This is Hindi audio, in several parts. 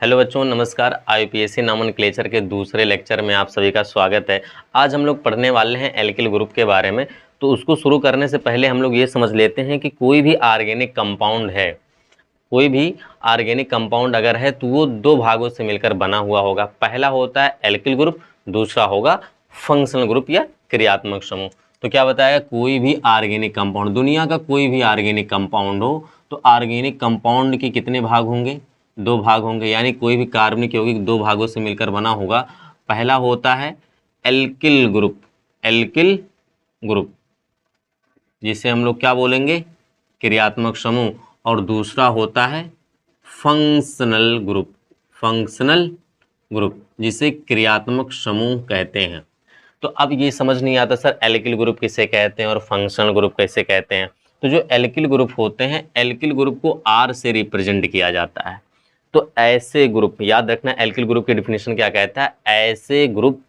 हेलो बच्चों, नमस्कार। आईपीएससी नोमेनक्लेचर के दूसरे लेक्चर में आप सभी का स्वागत है। आज हम लोग पढ़ने वाले हैं एल्किल ग्रुप के बारे में। तो उसको शुरू करने से पहले हम लोग ये समझ लेते हैं कि कोई भी ऑर्गेनिक कंपाउंड है, कोई भी ऑर्गेनिक कंपाउंड अगर है तो वो दो भागों से मिलकर बना हुआ होगा। पहला होता है एल्किल ग्रुप, दूसरा होगा फंक्शनल ग्रुप या क्रियात्मक समूह। तो क्या बताया, कोई भी ऑर्गेनिक कंपाउंड, दुनिया का कोई भी ऑर्गेनिक कंपाउंड हो तो ऑर्गेनिक कंपाउंड के कितने भाग होंगे? दो भाग होंगे। यानी कोई भी कार्बनिक यौगिक दो भागों से मिलकर बना होगा। पहला होता है एल्किल ग्रुप, एल्किल ग्रुप जिसे हम लोग क्या बोलेंगे? क्रियात्मक समूह। और दूसरा होता है फंक्शनल ग्रुप, फंक्शनल ग्रुप जिसे क्रियात्मक समूह कहते हैं। तो अब ये समझ नहीं आता सर एल्किल ग्रुप किसे कहते हैं और फंक्शनल ग्रुप कैसे कहते हैं। तो जो एल्किल ग्रुप होते हैं, एल्किल ग्रुप को R से रिप्रेजेंट किया जाता है। तो ऐसे ग्रुप, याद रखना एल्किल ग्रुप की डिफिनेशन क्या कहता है, ऐसे ग्रुप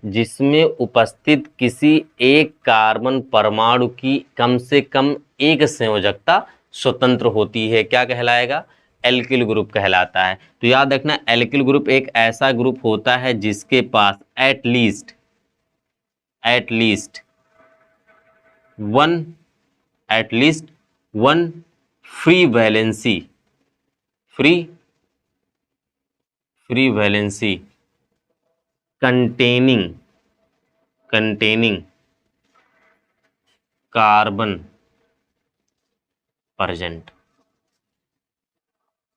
जिसमें उपस्थित किसी एक कार्बन परमाणु की कम से कम एक संयोजकता स्वतंत्र होती है, क्या कहलाएगा? एल्किल ग्रुप कहलाता है। तो याद रखना एल्किल ग्रुप एक ऐसा ग्रुप होता है जिसके पास at least one free valency containing carbon present.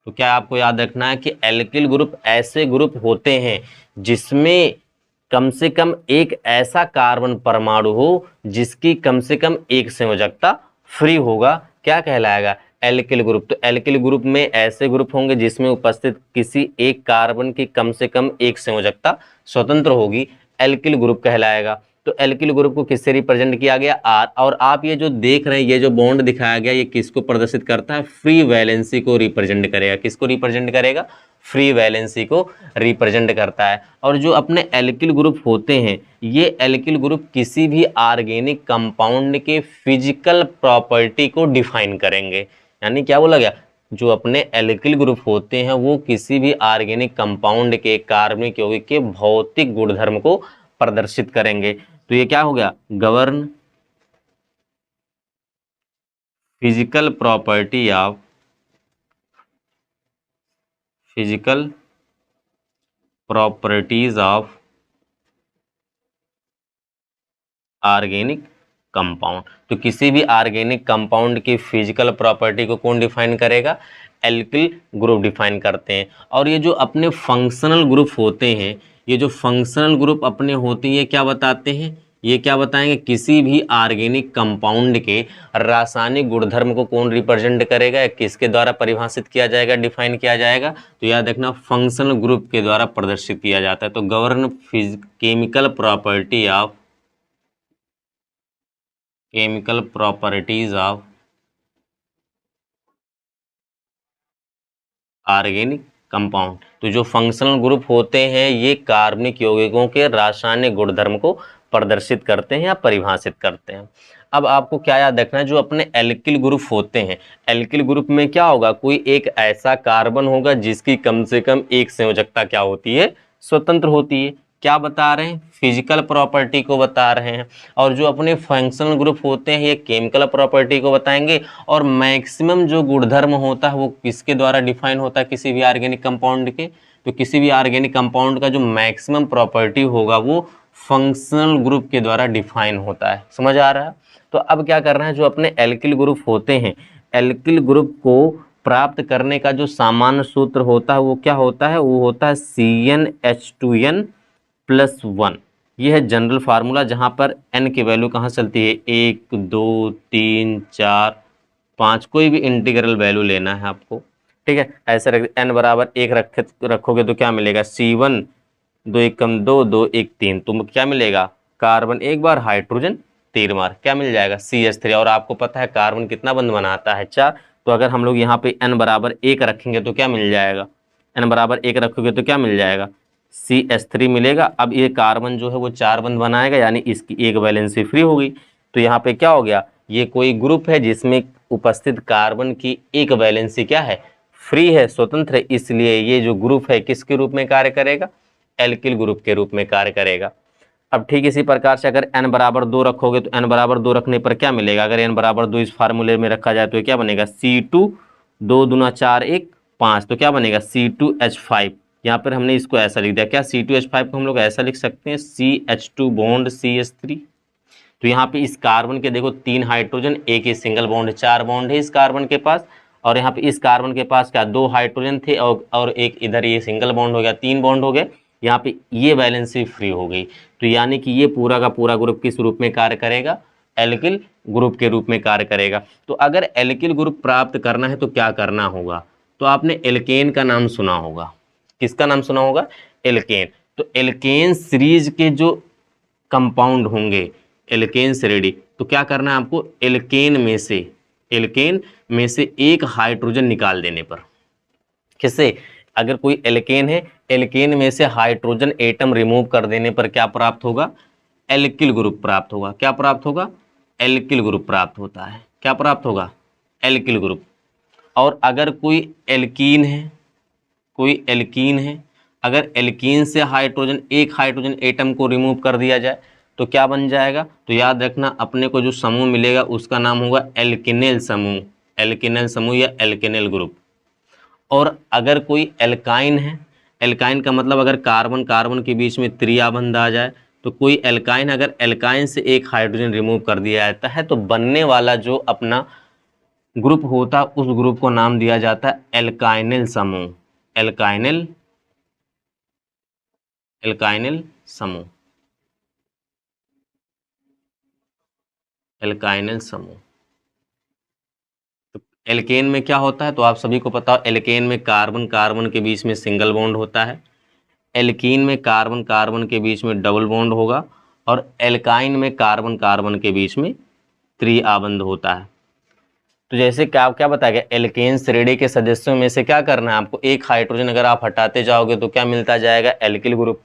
तो क्या आपको याद रखना है कि एल्किल ग्रुप ऐसे ग्रुप होते हैं जिसमें कम से कम एक ऐसा कार्बन परमाणु हो जिसकी कम से कम एक संयोजकता फ्री होगा, क्या कहलाएगा? Alkyl group. तो एल्किल ग्रुप में ऐसे ग्रुप होंगे जिसमें उपस्थित किसी एक कार्बन की कम से कम एक संयोजकता स्वतंत्र होगी, एल्किल ग्रुप कहलाएगा। तो एल्किल ग्रुप को किससे रिप्रेजेंट किया गया? R। और आप ये जो देख रहे हैं, ये जो बॉन्ड दिखाया गया, ये किसको प्रदर्शित करता है? फ्री वैलेंसी को रिप्रेजेंट करेगा। किसको रिप्रेजेंट करेगा? फ्री वैलेंसी को रिप्रेजेंट करता है। और जो अपने एल्किल ग्रुप होते हैं, ये एल्किल ग्रुप किसी भी ऑर्गेनिक कंपाउंड के फिजिकल प्रॉपर्टी को डिफाइन करेंगे। यानी क्या बोला गया, जो अपने एल्किल ग्रुप होते हैं वो किसी भी ऑर्गेनिक कंपाउंड के कार्बनिक यौगिक के भौतिक गुणधर्म को प्रदर्शित करेंगे। तो ये क्या हो गया? Govern physical properties of organic compound. तो किसी भी ऑर्गेनिक कंपाउंड की फिजिकल प्रॉपर्टी को कौन डिफाइन करेगा? एल्किल ग्रुप डिफाइन करते हैं। और ये जो अपने फंक्शनल ग्रुप होते हैं, ये जो फंक्शनल ग्रुप अपने होते हैं, ये क्या बताते हैं? ये क्या बताएंगे? किसी भी ऑर्गेनिक कंपाउंड के रासायनिक गुणधर्म को कौन रिप्रेजेंट करेगा, किसके द्वारा परिभाषित किया जाएगा, डिफाइन किया जाएगा? तो याद रखना फंक्शनल ग्रुप के द्वारा प्रदर्शित किया जाता है। तो govern chemical properties of organic compound. तो जो फंक्शनल ग्रुप होते हैं ये कार्बनिक यौगिकों के रासायनिक गुणधर्म को प्रदर्शित करते हैं या परिभाषित करते हैं। अब आपको क्या याद रखना है, जो अपने एल्किल ग्रुप होते हैं, एल्किल ग्रुप में क्या होगा? कोई एक ऐसा कार्बन होगा जिसकी कम से कम एक संयोजकता क्या होती है? स्वतंत्र होती है। क्या बता रहे हैं? फिजिकल प्रॉपर्टी को बता रहे हैं। और जो अपने फंक्शनल ग्रुप होते हैं ये केमिकल प्रॉपर्टी को बताएंगे। और मैक्सिमम जो गुणधर्म होता है वो किसके द्वारा डिफाइन होता है? किसी भी ऑर्गेनिक कंपाउंड के। तो किसी भी ऑर्गेनिक कंपाउंड का जो मैक्सिमम प्रॉपर्टी होगा वो फंक्शनल ग्रुप के द्वारा डिफाइन होता है। समझ आ रहा है? तो अब क्या करना है, जो अपने एल्किल ग्रुप होते हैं, एल्किल ग्रुप को प्राप्त करने का जो सामान्य सूत्र होता है वो क्या होता है? वो होता है CnH2n+1। ये है जनरल फार्मूला, जहां पर n की वैल्यू कहाँ चलती है? 1 2 3 4 5, कोई भी इंटीग्रल वैल्यू लेना है आपको, ठीक है। ऐसे रख n बराबर 1 रखोगे तो क्या मिलेगा? C1 2 1 2 2 1 3, तो क्या मिलेगा? कार्बन एक बार, हाइड्रोजन 3 बार, क्या मिल जाएगा? CH3। और आपको पता है कार्बन कितना बंध बनाता है? 4। तो अगर हम लोग यहाँ पे n बराबर 1 रखेंगे तो क्या मिल जाएगा? n बराबर 1 रखोगे तो क्या मिल जाएगा? CH3 मिलेगा। अब ये कार्बन जो है वो 4 बंध बनाएगा, यानी इसकी एक वैलेंसी फ्री होगी। तो यहाँ पे क्या हो गया? ये कोई ग्रुप है जिसमें उपस्थित कार्बन की एक वैलेंसी क्या है? फ्री है, स्वतंत्र है, इसलिए ये जो ग्रुप है किसके रूप में कार्य करेगा, एल्किल ग्रुप के रूप में कार्य करेगा। अब ठीक इसी प्रकार से अगर n बराबर 2 रखोगे तो n बराबर 2 रखने पर क्या मिलेगा, अगर n बराबर 2 इस फार्मूले में रखा जाए तो ये क्या बनेगा, C2 2 दूना 4 1 5, तो क्या बनेगा C2H5। यहाँ पर हमने इसको ऐसा लिख दिया, क्या C2H5 को हम लोग ऐसा लिख सकते हैं CH2 बॉन्ड CH3। तो यहाँ पे इस कार्बन के देखो 3 हाइड्रोजन, एक ही सिंगल बॉन्ड, 4 बॉन्ड है इस कार्बन के पास, और यहाँ पे इस कार्बन के पास क्या 2 हाइड्रोजन थे और एक इधर ये सिंगल बॉन्ड हो गया, 3 बॉन्ड हो गए, यहाँ पे ये वैलेंसी फ्री हो गई। तो यानी कि ये पूरा का पूरा ग्रुप किस रूप में कार्य करेगा, एल्किल ग्रुप के रूप में कार्य करेगा। तो अगर एल्किल ग्रुप प्राप्त करना है तो क्या करना होगा, तो आपने एल्केन का नाम सुना होगा, किसका नाम सुना होगा, एल्केन। तो एल्केन सीरीज के जो कंपाउंड होंगे, एल्केन श्रेणी, तो क्या करना है आपको, एल्केन में से एक हाइड्रोजन निकाल देने पर, किससे, अगर कोई एल्केन है, एल्केन में से हाइड्रोजन एटम रिमूव कर देने पर क्या प्राप्त होगा, एल्किल ग्रुप प्राप्त होगा। क्या प्राप्त होगा, एल्किल ग्रुप प्राप्त होता है। क्या प्राप्त होगा, एल्किल ग्रुप। और अगर कोई एल्कीन है, अगर एल्कीन से एक हाइड्रोजन एटम को रिमूव कर दिया जाए तो क्या बन जाएगा, तो याद रखना अपने को जो समूह मिलेगा उसका नाम होगा एल्केनेल समूह या एल्केनेल ग्रुप। और अगर कोई एल्काइन है, एल्काइन का मतलब अगर कार्बन कार्बन के बीच में त्रिआबंध आ जाए, तो कोई एल्काइन, अगर एल्काइन से एक हाइड्रोजन रिमूव कर दिया जाता है तो बनने वाला जो अपना ग्रुप होता है उस ग्रुप को नाम दिया जाता है एल्काइनल समूह, एल्काइनल समूह, एल्काइनल समूह। तो एल्केन में क्या होता है, तो आप सभी को पता हो, एल्केन में कार्बन कार्बन के बीच में सिंगल बॉन्ड होता है, एल्कीन में कार्बन कार्बन के बीच में डबल बॉन्ड होगा, और एल्काइन में कार्बन कार्बन के बीच में त्रिआबंध होता है। तो जैसे क्या क्या बताया गया, एल्केन श्रेणी के सदस्यों में से क्या करना है आपको, एक हाइड्रोजन अगर आप हटाते जाओगे तो क्या मिलता जाएगा, एल्किल ग्रुप।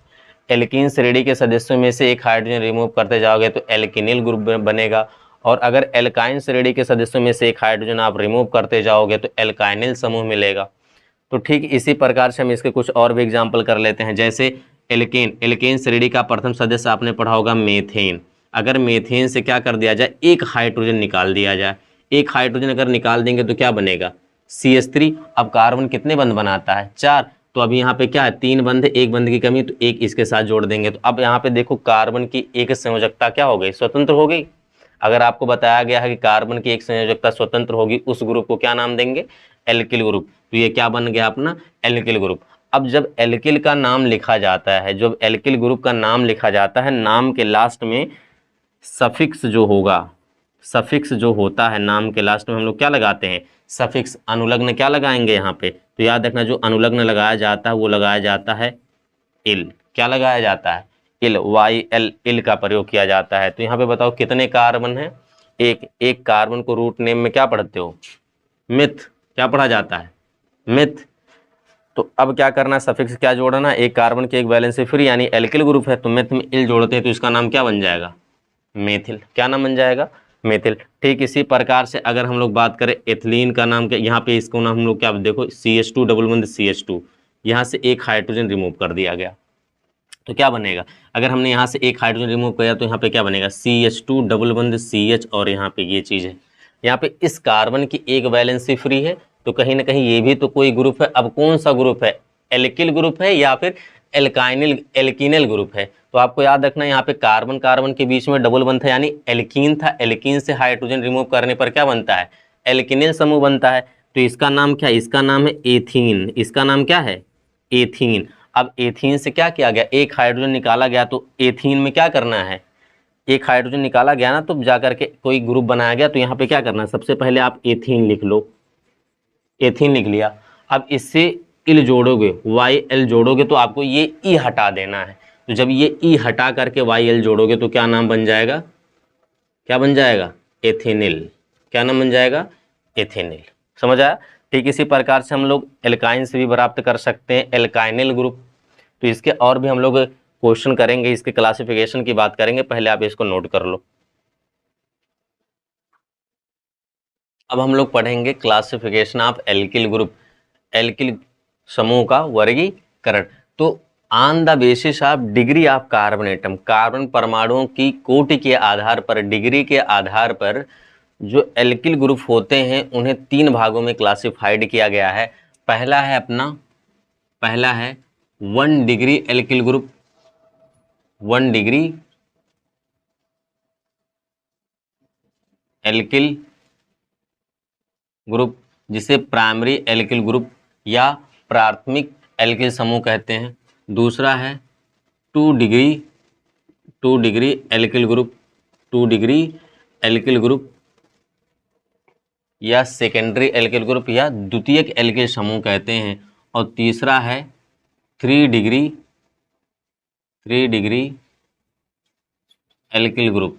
एल्कीन श्रेणी के सदस्यों में से एक हाइड्रोजन रिमूव करते जाओगे तो एल्किनिल ग्रुप बनेगा, और अगर एल्काइन श्रेणी के सदस्यों में से एक हाइड्रोजन आप रिमूव करते जाओगे तो एल्काइनिल समूह मिलेगा। तो ठीक इसी प्रकार से हम इसके कुछ और भी एग्जाम्पल कर लेते हैं। जैसे एल्केन श्रेणी का प्रथम सदस्य आपने पढ़ा होगा मेथेन। अगर मेथेन से क्या कर दिया जाए, एक हाइड्रोजन निकाल दिया जाए, एक हाइड्रोजन अगर निकाल देंगे तो क्या बनेगा, CH3। अब कार्बन कितने बंध बनाता है, 4, तो अभी यहाँ पे क्या है, 3 बंध, एक बंध की कमी, तो एक इसके साथ जोड़ देंगे। तो अब यहाँ पे देखो कार्बन की एक संयोजकता क्या हो गई, स्वतंत्र हो गई। अगर आपको बताया गया है कि कार्बन की एक संयोजकता स्वतंत्र होगी, उस ग्रुप को क्या नाम देंगे, एल्किल ग्रुप। तो ये क्या बन गया अपना, एल्किल ग्रुप। अब जब एल्किल का नाम लिखा जाता है, जब एल्किल ग्रुप का नाम लिखा जाता है, नाम के लास्ट में सफिक्स जो होगा, सफिक्स जो होता है नाम के लास्ट में हम लोग क्या लगाते हैं, सफिक्स, अनुलग्न क्या लगाएंगे यहाँ पे, तो याद रखना जो अनुलग्न लगाया जाता है वो लगाया जाता है इल। क्या लगाया जाता है, इल, YL, इल का प्रयोग किया जाता है। तो यहाँ पे बताओ कितने कार्बन है, एक कार्बन को रूट नेम में क्या पढ़ते हो, मिथ, क्या पढ़ा जाता है, मिथ। तो अब क्या करना है, सफिक्स क्या जोड़ना है, एक कार्बन के एक वैलेंसी फ्री यानी एल्किल ग्रुप है, तो मिथ में इल जोड़ते हैं तो इसका नाम क्या बन जाएगा, मेथिल। क्या नाम बन जाएगा, मेथिल। ठीक इसी प्रकार से अगर हम लोग बात करें एथिलीन का नाम क्या, यहाँ पे इसको नाम हम लोग क्या देखो, CH2 डबल बंद CH2, यहाँ से एक हाइड्रोजन रिमूव कर दिया गया तो क्या बनेगा, अगर हमने यहाँ से एक हाइड्रोजन रिमूव किया तो यहाँ पे क्या बनेगा, CH2 डबल बंद CH, और यहाँ पे ये चीज़ है, यहाँ पे इस कार्बन की एक वैलेंसी फ्री है, तो कहीं ना कहीं ये भी तो कोई ग्रुप है। अब कौन सा ग्रुप है, एल्किल ग्रुप है या फिर एल्कीनल ग्रुप है। तो आपको याद रखना यहाँ पे कार्बन कार्बन के बीच में डबल बंध था यानी एल्कीन था, एल्कीन से हाइड्रोजन रिमूव करने पर क्या बनता है, एल्किनिल समूह बनता है। तो इसका नाम क्या है, इसका नाम है एथीन, इसका नाम क्या है, एथीन। अब एथीन से क्या किया गया, एक हाइड्रोजन निकाला गया, तो एथीन में क्या करना है, एक हाइड्रोजन निकाला गया ना, तो जाकर के कोई ग्रुप बनाया गया, तो यहाँ पे क्या करना है, सबसे पहले आप एथीन लिख लो, एथीन लिख लिया। अब इससे इल जोड़ोगे, YL जोड़ोगे तो आपको ये ई हटा देना है। तो जब ये ई हटा करके YL जोड़ोगे तो क्या नाम बन जाएगा, क्या बन जाएगा, एथेनिल। क्या नाम बन जाएगा, एथेनिल। समझ आया। ठीक इसी प्रकार से हम लोग एल्काइन से भी प्राप्त कर सकते हैं एल्काइनिल ग्रुप। तो इसके और भी हम लोग क्वेश्चन करेंगे, इसके क्लासिफिकेशन की बात करेंगे, पहले आप इसको नोट कर लो। अब हम लोग पढ़ेंगे classification of alkyl group. Alkyl समूह का वर्गीकरण। तो on the basis of degree of carbon atom, carbon परमाणुओं की कोटि के आधार पर, डिग्री के आधार पर जो एल्किल ग्रुप होते हैं उन्हें 3 भागों में क्लासिफाइड किया गया है। पहला है 1 degree alkyl group, 1 degree alkyl group, जिसे प्राइमरी एल्किल ग्रुप या प्राथमिक एल्किल समूह कहते हैं। दूसरा है 2 degree alkyl group, 2 degree alkyl group या सेकेंडरी एल्किल ग्रुप या द्वितीयक एल्किल समूह कहते हैं। और तीसरा है 3 डिग्री एल्किल ग्रुप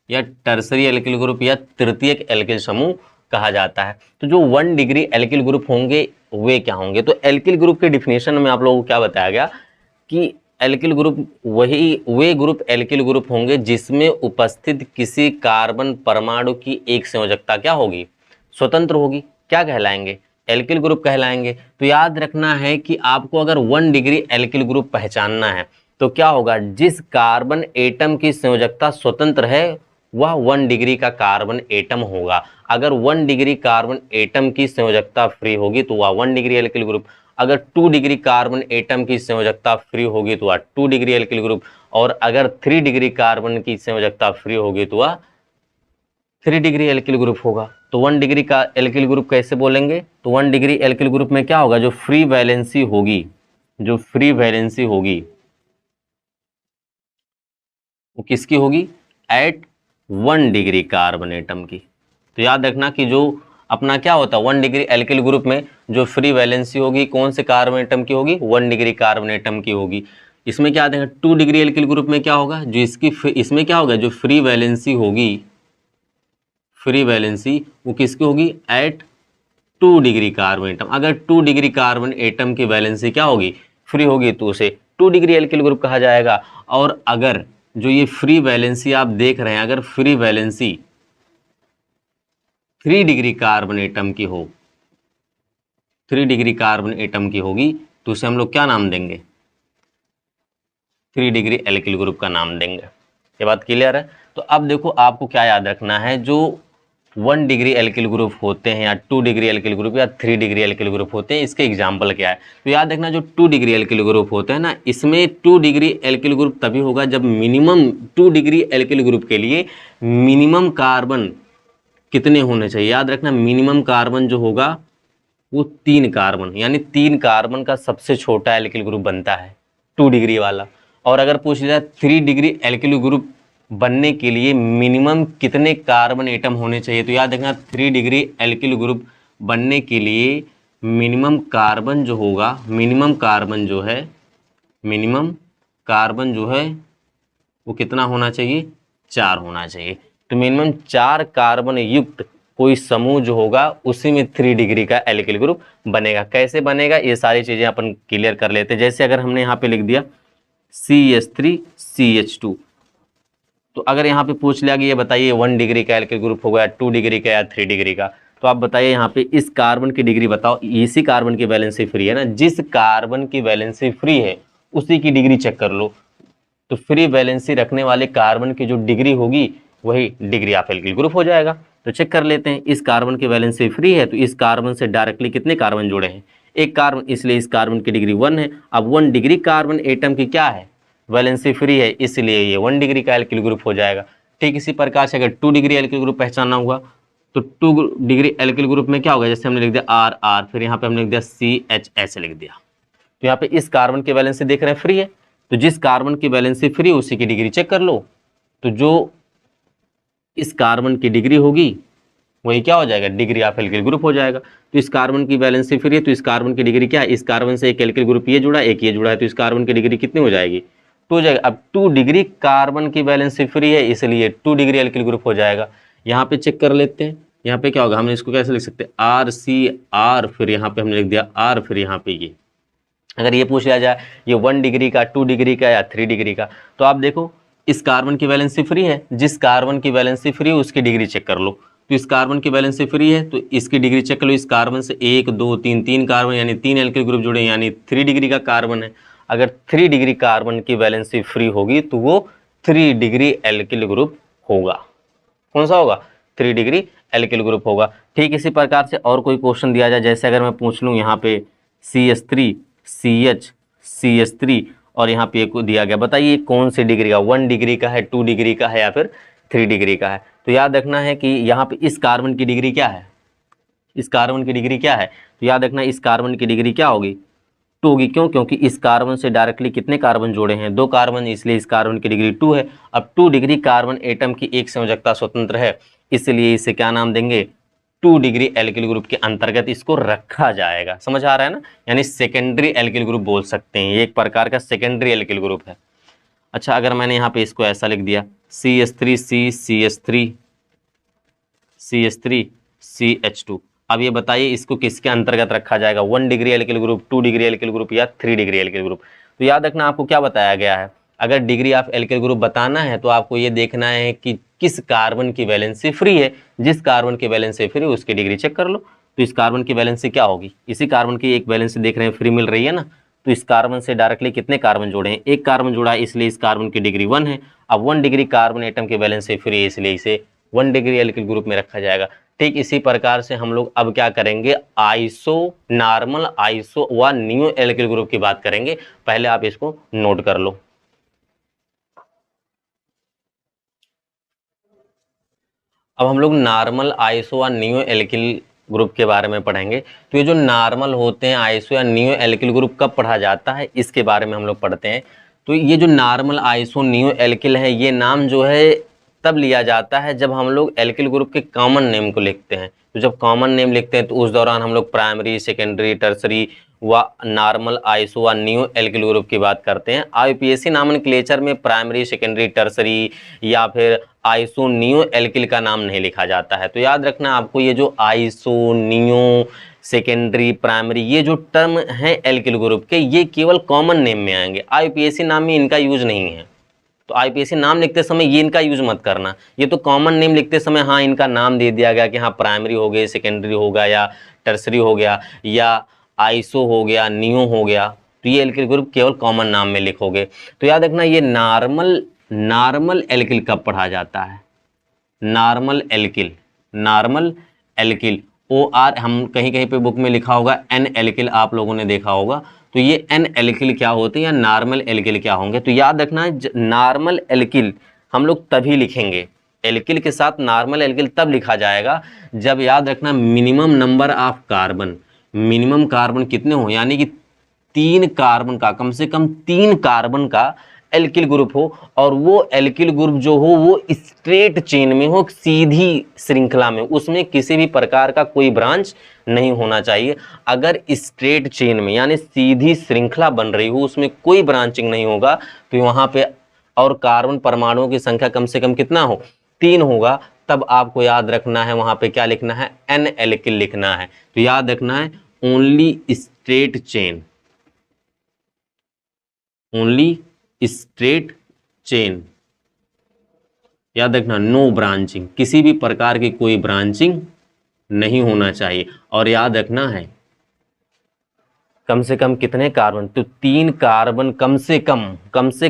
या टर्सरी एल्किल ग्रुप या तृतीयक एल्किल समूह कहा जाता है। तो जो 1 डिग्री एल्किल ग्रुप होंगे वे क्या होंगे? तो एल्किल ग्रुप के डिफिनेशन में आप लोगों को क्या बताया गया कि एल्किल ग्रुप वे ग्रुप एल्किल ग्रुप होंगे जिसमें उपस्थित किसी कार्बन परमाणु की एक संयोजकता क्या होगी? स्वतंत्र होगी। क्या कहलाएंगे? एल्किल ग्रुप कहलाएंगे। तो याद रखना है कि आपको अगर 1 डिग्री एल्किल ग्रुप पहचानना है तो क्या होगा? जिस कार्बन एटम की संयोजकता स्वतंत्र है वह 1 डिग्री का कार्बन एटम होगा। अगर 1 डिग्री कार्बन एटम की संयोजकता फ्री होगी तो वह 1 डिग्री एल्किल ग्रुप। अगर 2 डिग्री कार्बन एटम की संयोजकता फ्री होगी तो वह 2 डिग्री एल्किल ग्रुप। और अगर 3 डिग्री कार्बन की संयोजकता फ्री होगी तो वह 3 डिग्री एल्किल ग्रुप होगा। तो 1 डिग्री का एल्किल ग्रुप कैसे बोलेंगे? तो 1 डिग्री एल्किल ग्रुप में क्या होगा? जो फ्री वैलेंसी होगी वो किसकी होगी? एट 1 डिग्री कार्बन एटम की। तो याद रखना कि जो अपना क्या होता है 1 डिग्री एल्किल ग्रुप में जो फ्री वैलेंसी होगी कौन से कार्बन एटम की होगी? 1 डिग्री कार्बन एटम की होगी। इसमें क्या देखें 2 डिग्री एल्किल ग्रुप में क्या होगा? जो इसमें क्या होगा? जो फ्री वैलेंसी होगी, फ्री वैलेंसी वो किसकी होगी? At 2 degree carbon atom. अगर 2 डिग्री कार्बन एटम की वैलेंसी क्या होगी? फ्री होगी तो उसे 2 डिग्री एल्किल ग्रुप कहा जाएगा। और अगर जो ये फ्री वैलेंसी आप देख रहे हैं, अगर free valency 3 degree carbon atom की हो, 3 डिग्री कार्बन एटम की होगी तो उसे हम लोग क्या नाम देंगे? 3 डिग्री एल्किल ग्रुप का नाम देंगे। ये बात क्लियर है? तो अब देखो आपको क्या याद रखना है, जो 1 डिग्री एल्किल ग्रुप होते हैं या 2 डिग्री एल्किल ग्रुप या 3 डिग्री एल्किल ग्रुप होते हैं, इसके एग्जाम्पल क्या है? तो याद रखना जो 2 डिग्री एल्किल ग्रुप होते हैं ना, इसमें 2 डिग्री एल्किल ग्रुप तभी होगा जब मिनिमम 2 डिग्री एल्किल ग्रुप के लिए मिनिमम कार्बन कितने होने चाहिए? याद रखना मिनिमम कार्बन जो होगा वो 3 कार्बन, यानी 3 कार्बन का सबसे छोटा एल्किल ग्रुप बनता है 2 डिग्री वाला। और अगर पूछ लिया 3 डिग्री एल्किल ग्रुप बनने के लिए मिनिमम कितने कार्बन एटम होने चाहिए? तो याद रखना 3 डिग्री एल्किल ग्रुप बनने के लिए मिनिमम कार्बन जो होगा, मिनिमम कार्बन जो है वो कितना होना चाहिए? 4 होना चाहिए। तो मिनिमम 4 कार्बन युक्त कोई समूह जो होगा उसी में 3 डिग्री का एल्किल ग्रुप बनेगा। कैसे बनेगा ये सारी चीजें अपन क्लियर कर लेते हैं। जैसे अगर हमने यहाँ पे लिख दिया CH3CH2, तो अगर यहाँ पे पूछ लिया कि ये बताइए 1 डिग्री का एल्किल ग्रुप होगा, 2 डिग्री का या 3 डिग्री का, तो आप बताइए यहाँ पे इस कार्बन की डिग्री बताओ। इसी कार्बन की वैलेंसी फ्री है ना, जिस कार्बन की वैलेंसी फ्री है उसी की डिग्री चेक कर लो। तो फ्री वैलेंसी रखने वाले कार्बन की जो डिग्री होगी वही डिग्री ऑफ एल्किल ग्रुप हो जाएगा। तो चेक कर लेते हैं, इस कार्बन की वैलेंसी फ्री है तो इस कार्बन से डायरेक्टली कितने कार्बन जुड़े हैं? 1 कार्बन, इसलिए इस कार्बन की डिग्री 1 है। अब 1 डिग्री कार्बन एटम की क्या है? वैलेंसी फ्री है, इसलिए ये 1 डिग्री का एल्किल ग्रुप हो जाएगा। ठीक इसी प्रकार से अगर 2 डिग्री एल्किल ग्रुप पहचानना हुआ तो 2 डिग्री एल्किल ग्रुप में क्या होगा? जैसे हमने लिख दिया RR, फिर यहाँ पे हमने लिख दिया CH लिख दिया। तो यहाँ पे इस कार्बन की वैलेंसी देख रहे हैं फ्री है, तो जिस कार्बन की वैलेंसी फ्री उसी की डिग्री चेक कर लो। तो जो इस कार्बन की डिग्री होगी वही क्या हो जाएगा? डिग्री ऑफ एल्किल ग्रुप हो जाएगा। तो इस कार्बन की वैलेंसी फ्री है तो इस कार्बन की डिग्री क्या है? इस कार्बन से एक एल्किल ग्रुप ये जुड़ा, एक ये जुड़ा है, तो इस कार्बन की डिग्री कितनी हो जाएगी? 2 हो जाएगा। अब 2 डिग्री कार्बन की वैलेंसी फ्री है इसलिए 2 डिग्री एल्किल ग्रुप हो जाएगा। यहाँ पे चेक कर लेते हैं, यहाँ पे क्या होगा? हमने इसको कैसे लिख सकते हैं? RCR, फिर यहाँ पे हमने लिख दिया R, फिर यहाँ पे ये। अगर ये पूछ लिया जाए ये 1 डिग्री का, 2 डिग्री का या 3 डिग्री का, तो आप देखो इस कार्बन की वैलेंसी फ्री है, जिस कार्बन की वैलेंसी फ्री है उसकी डिग्री चेक कर लो। तो इस कार्बन की वैलेंसी फ्री है, तो इसकी डिग्री चेक कर लो। इस कार्बन से 1 2 3 तीन कार्बन यानी 3 एल्किल ग्रुप जुड़े, यानी 3 डिग्री का कार्बन है। अगर 3 डिग्री कार्बन की वैलेंसी फ्री होगी तो वो 3 डिग्री एल्किल ग्रुप होगा। कौन सा होगा? 3 डिग्री एल्किल ग्रुप होगा। ठीक इसी प्रकार से और कोई क्वेश्चन दिया जाए, जैसे अगर मैं पूछ लूँ यहाँ पे CH3 CH CH3 और यहाँ पे एक दिया गया, बताइए कौन सी डिग्री का, 1 डिग्री का है, 2 डिग्री का है या फिर 3 डिग्री का है। तो याद रखना है कि यहाँ पे इस कार्बन की डिग्री क्या है, इस कार्बन की डिग्री क्या है, तो याद रखना इस कार्बन की डिग्री क्या होगी? 2 होगी। क्यों? क्योंकि इस कार्बन से डायरेक्टली कितने कार्बन जोड़े हैं? 2 कार्बन, इसलिए इस कार्बन की डिग्री 2 है। अब 2 डिग्री कार्बन एटम की एक संयोजकता स्वतंत्र है, इसलिए इसे क्या नाम देंगे? 2 डिग्री एल्किल ग्रुप के अंतर्गत इसको रखा जाएगा। समझ आ रहा है ना? यानी सेकेंडरी एल्किल ग्रुप बोल सकते हैं, ये एक प्रकार का सेकेंडरी एल्किल ग्रुप है। अच्छा, अगर मैंने यहाँ पे इसको ऐसा लिख दिया CH3 CH3 CH3 CH2, अब ये बताइए इसको किसके अंतर्गत रखा जाएगा? 1 degree alkyl group, 2 degree alkyl group या 3 डिग्री एल्किल ग्रुप? तो याद रखना आपको क्या बताया गया है, अगर डिग्री ऑफ एल्किल ग्रुप बताना है तो आपको ये देखना है कि किस कार्बन की वैलेंसी फ्री है। जिस कार्बन की वैलेंसी फ्री उसकी डिग्री चेक कर लो। तो इस कार्बन की वैलेंसी क्या होगी? इसी कार्बन की एक वैलेंसी देख रहे हैं फ्री मिल रही है ना, तो इस कार्बन से डायरेक्टली कितने कार्बन जोड़े हैं? एक कार्बन जुड़ा है, इसलिए इस कार्बन की डिग्री 1 है। अब 1 डिग्री कार्बन एटम की वैलेंसी फ्री है, इसलिए इसे 1 डिग्री एल्किल ग्रुप में रखा जाएगा। ठीक इसी प्रकार से हम लोग अब क्या करेंगे, आइसो, नॉर्मल, आइसो व नियो एल्किल ग्रुप की बात करेंगे। पहले आप इसको नोट कर लो। अब हम लोग नॉर्मल, आइसो व नियो एल्किल ग्रुप के बारे में पढ़ेंगे। तो ये जो नॉर्मल होते हैं, आइसो या नियो एल्किल ग्रुप कब पढ़ा जाता है, इसके बारे में हम लोग पढ़ते हैं। तो ये जो नॉर्मल, आइसो, नियो एल्किल है, ये नाम जो है तब लिया जाता है जब हम लोग एल्किल ग्रुप के कॉमन नेम को लिखते हैं। तो जब कॉमन नेम लिखते हैं तो उस दौरान हम लोग प्राइमरी, सेकेंडरी, टर्सरी व नॉर्मल, आइसो व नियो एल्किल ग्रुप की बात करते हैं। IUPAC नॉमेनक्लेचर में प्राइमरी, सेकेंडरी, टर्सरी या फिर आइसो, नियो एल्किल का नाम नहीं लिखा जाता है। तो याद रखना आपको ये जो आइसो, नियो, सेकेंडरी, प्राइमरी, ये जो टर्म है एल्किल ग्रुप के, ये केवल कॉमन नेम में आएंगे। IUPAC नाम में इनका यूज नहीं है। तो IUPAC नाम लिखते समय ये इनका यूज मत करना। ये तो कॉमन नेम लिखते समय हाँ इनका नाम दे दिया गया कि हाँ प्राइमरी हो गए, सेकेंडरी होगा या टर्सरी हो गया या आइसो हो गया, नियो हो गया, तो ये एल्किल ग्रुप केवल कॉमन नाम में लिखोगे। तो याद रखना ये नॉर्मल एल्किल कब पढ़ा जाता है? नॉर्मल एल्किल OR, हम कहीं कहीं पे बुक में लिखा होगा N एल्किल, आप लोगों ने देखा होगा। तो ये N एल्किल क्या होते हैं या नॉर्मल एल्किल क्या होंगे? तो याद रखना नॉर्मल एल्किल हम लोग तभी लिखेंगे, एल्किल के साथ नॉर्मल एल्किल तब लिखा जाएगा जब, याद रखना, minimum number of carbon, minimum carbon कितने हो, यानी कि 3 कार्बन का, कम से कम 3 कार्बन का एल्किल ग्रुप हो, और वो एल्किल ग्रुप जो हो वो स्ट्रेट चेन में हो, सीधी श्रृंखला में, उसमें किसी भी प्रकार का कोई ब्रांच नहीं होना चाहिए। अगर स्ट्रेट चेन में यानी सीधी श्रृंखला बन रही हो, उसमें कोई ब्रांचिंग नहीं होगा, तो वहां पे और कार्बन परमाणुओं की संख्या कम से कम कितना हो? 3 होगा। तब आपको याद रखना है वहां पे क्या लिखना है? N एल्किल लिखना है। तो याद रखना है only straight chain, only straight chain, याद रखना, नो ब्रांचिंग, किसी भी प्रकार की कोई ब्रांचिंग नहीं होना चाहिए। और याद रखना है कम से कम कितने कार्बन? तो 3 कार्बन, कम से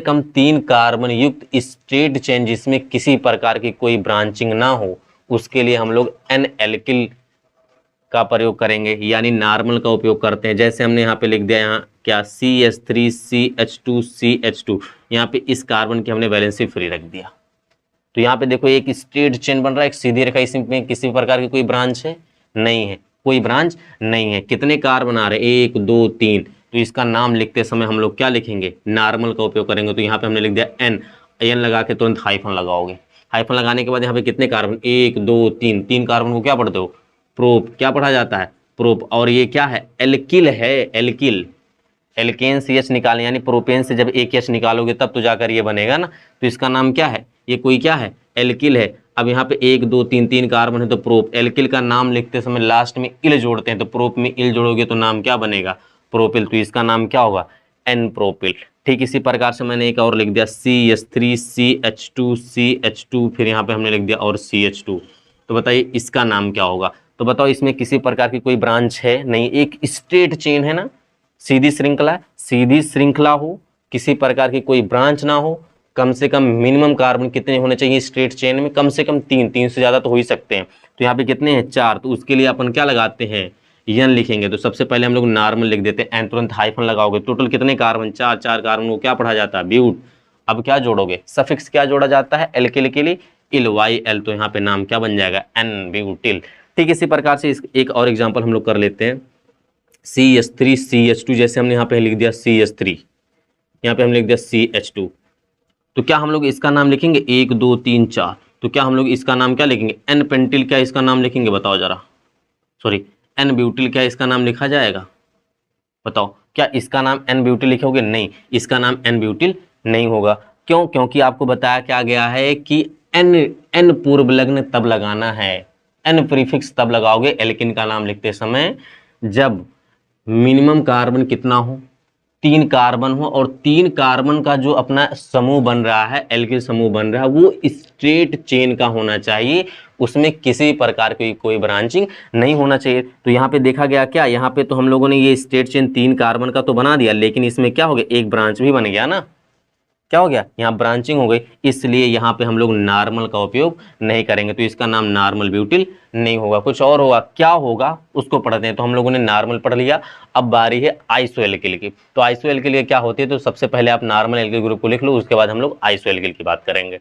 कम 3 कार्बन युक्त स्ट्रेट चेन जिसमें किसी प्रकार की कोई ब्रांचिंग ना हो, उसके लिए हम लोग N एल्किल का प्रयोग करेंगे, यानी नॉर्मल का उपयोग करते हैं। जैसे हमने यहाँ पे लिख दिया, यहाँ क्या, CH3 CH2 CH2, यहाँ पे इस कार्बन की हमने वैलेंसी फ्री रख दिया। तो यहाँ पे देखो एक स्ट्रेट चेन बन रहा है, एक सीधी रेखा, इसमें किसी प्रकार की कोई ब्रांच है नहीं है, कोई ब्रांच नहीं है। कितने कार्बन आ रहे हैं? 1 2 3। तो इसका नाम लिखते समय हम लोग क्या लिखेंगे? नॉर्मल का उपयोग करेंगे। तो यहाँ पे हमने लिख दिया N लगा के तुरंत हाइफन लगाओगे। हाइफन लगाने के बाद यहाँ पे कितने कार्बन? 1 2 3, 3 कार्बन को क्या पढ़ते हो? प्रोप। क्या पढ़ा जाता है? प्रोप। और ये क्या है? एल्किल है, एल्किल। एल्केन से H निकालें, यानी प्रोपेन से जब एक H निकालोगे तब तो जाकर ये बनेगा ना। तो इसका नाम क्या है? ये कोई क्या है? एल्किल है। अब यहाँ पे 1 2 3 3 कार्बन है तो प्रोप। एल्किल का नाम लिखते समय लास्ट में इल जोड़ते हैं, तो प्रोप में इल जोड़ोगे तो नाम क्या बनेगा? प्रोपिल। तो इसका नाम क्या होगा? N propyl. ठीक इसी प्रकार से मैंने एक और लिख दिया CH3 CH2 CH2, फिर यहाँ पे हमने लिख दिया और CH2। तो बताइए इसका नाम क्या होगा। तो बताओ इसमें किसी प्रकार की कोई ब्रांच है नहीं, एक स्ट्रेट चेन है ना, सीधी श्रृंखला, सीधी श्रृंखला हो, किसी प्रकार की कोई ब्रांच ना हो, कम से कम मिनिमम कार्बन कितने होने चाहिए स्ट्रेट चेन में, कम से कम 3, 3 से ज्यादा तो हो ही सकते हैं। तो यहाँ पे कितने हैं 4, तो उसके लिए अपन क्या लगाते हैं यन लिखेंगे। तो सबसे पहले हम लोग नॉर्मल लिख देते हैं, एन तुरंत हाइफन लगाओगे, टोटल कितने कार्बन 4, 4 कार्बन को क्या पढ़ा जाता है ब्यूट। अब क्या जोड़ोगे, सफिक्स क्या जोड़ा जाता है एल्किल के लिए इल, वाई एल, तो यहाँ पे नाम क्या बन जाएगा एन ब्यूटिल। ठीक इसी प्रकार से एक और एग्जाम्पल हम लोग कर लेते हैं, CH3 CH2, जैसे हमने यहाँ पे लिख दिया CH3, यहाँ पे हम लिख दिया CH2, तो क्या हम लोग इसका नाम लिखेंगे 1 2 3 4, तो क्या हम लोग इसका नाम क्या लिखेंगे एन पेंटिल, क्या इसका नाम लिखेंगे बताओ जरा, सॉरी एन ब्यूटिल, क्या इसका नाम लिखा जाएगा बताओ, क्या इसका नाम एन ब्यूटिल लिखोगे, नहीं इसका नाम एन ब्यूटिल नहीं होगा। क्यों, क्योंकि आपको बताया क्या गया है कि एन, एन पूर्व लग्न तब लगाना है, एन प्रीफिक्स तब लगाओगे एल्किन का नाम लिखते समय जब मिनिमम कार्बन कितना हो 3 कार्बन हो, और 3 कार्बन का जो अपना समूह बन रहा है एल्किल समूह बन रहा है वो स्ट्रेट चेन का होना चाहिए, उसमें किसी प्रकार की कोई ब्रांचिंग नहीं होना चाहिए। तो यहाँ पे देखा गया क्या, यहाँ पे तो हम लोगों ने ये स्ट्रेट चेन 3 कार्बन का तो बना दिया, लेकिन इसमें क्या हो गया एक ब्रांच भी बन गया ना, क्या हो गया यहाँ ब्रांचिंग हो गई, इसलिए यहाँ पे हम लोग नॉर्मल का उपयोग नहीं करेंगे, तो इसका नाम नॉर्मल ब्यूटिल नहीं होगा, कुछ और होगा। क्या होगा उसको पढ़ते हैं। तो हम लोगों ने नॉर्मल पढ़ लिया, अब बारी है आइसो एल्किल की। तो आइसो एल्किल के क्या होती है, तो सबसे पहले आप नॉर्मल एल्किल ग्रुप को लिख लो, उसके बाद हम लोग आइसो एल्किल की बात करेंगे।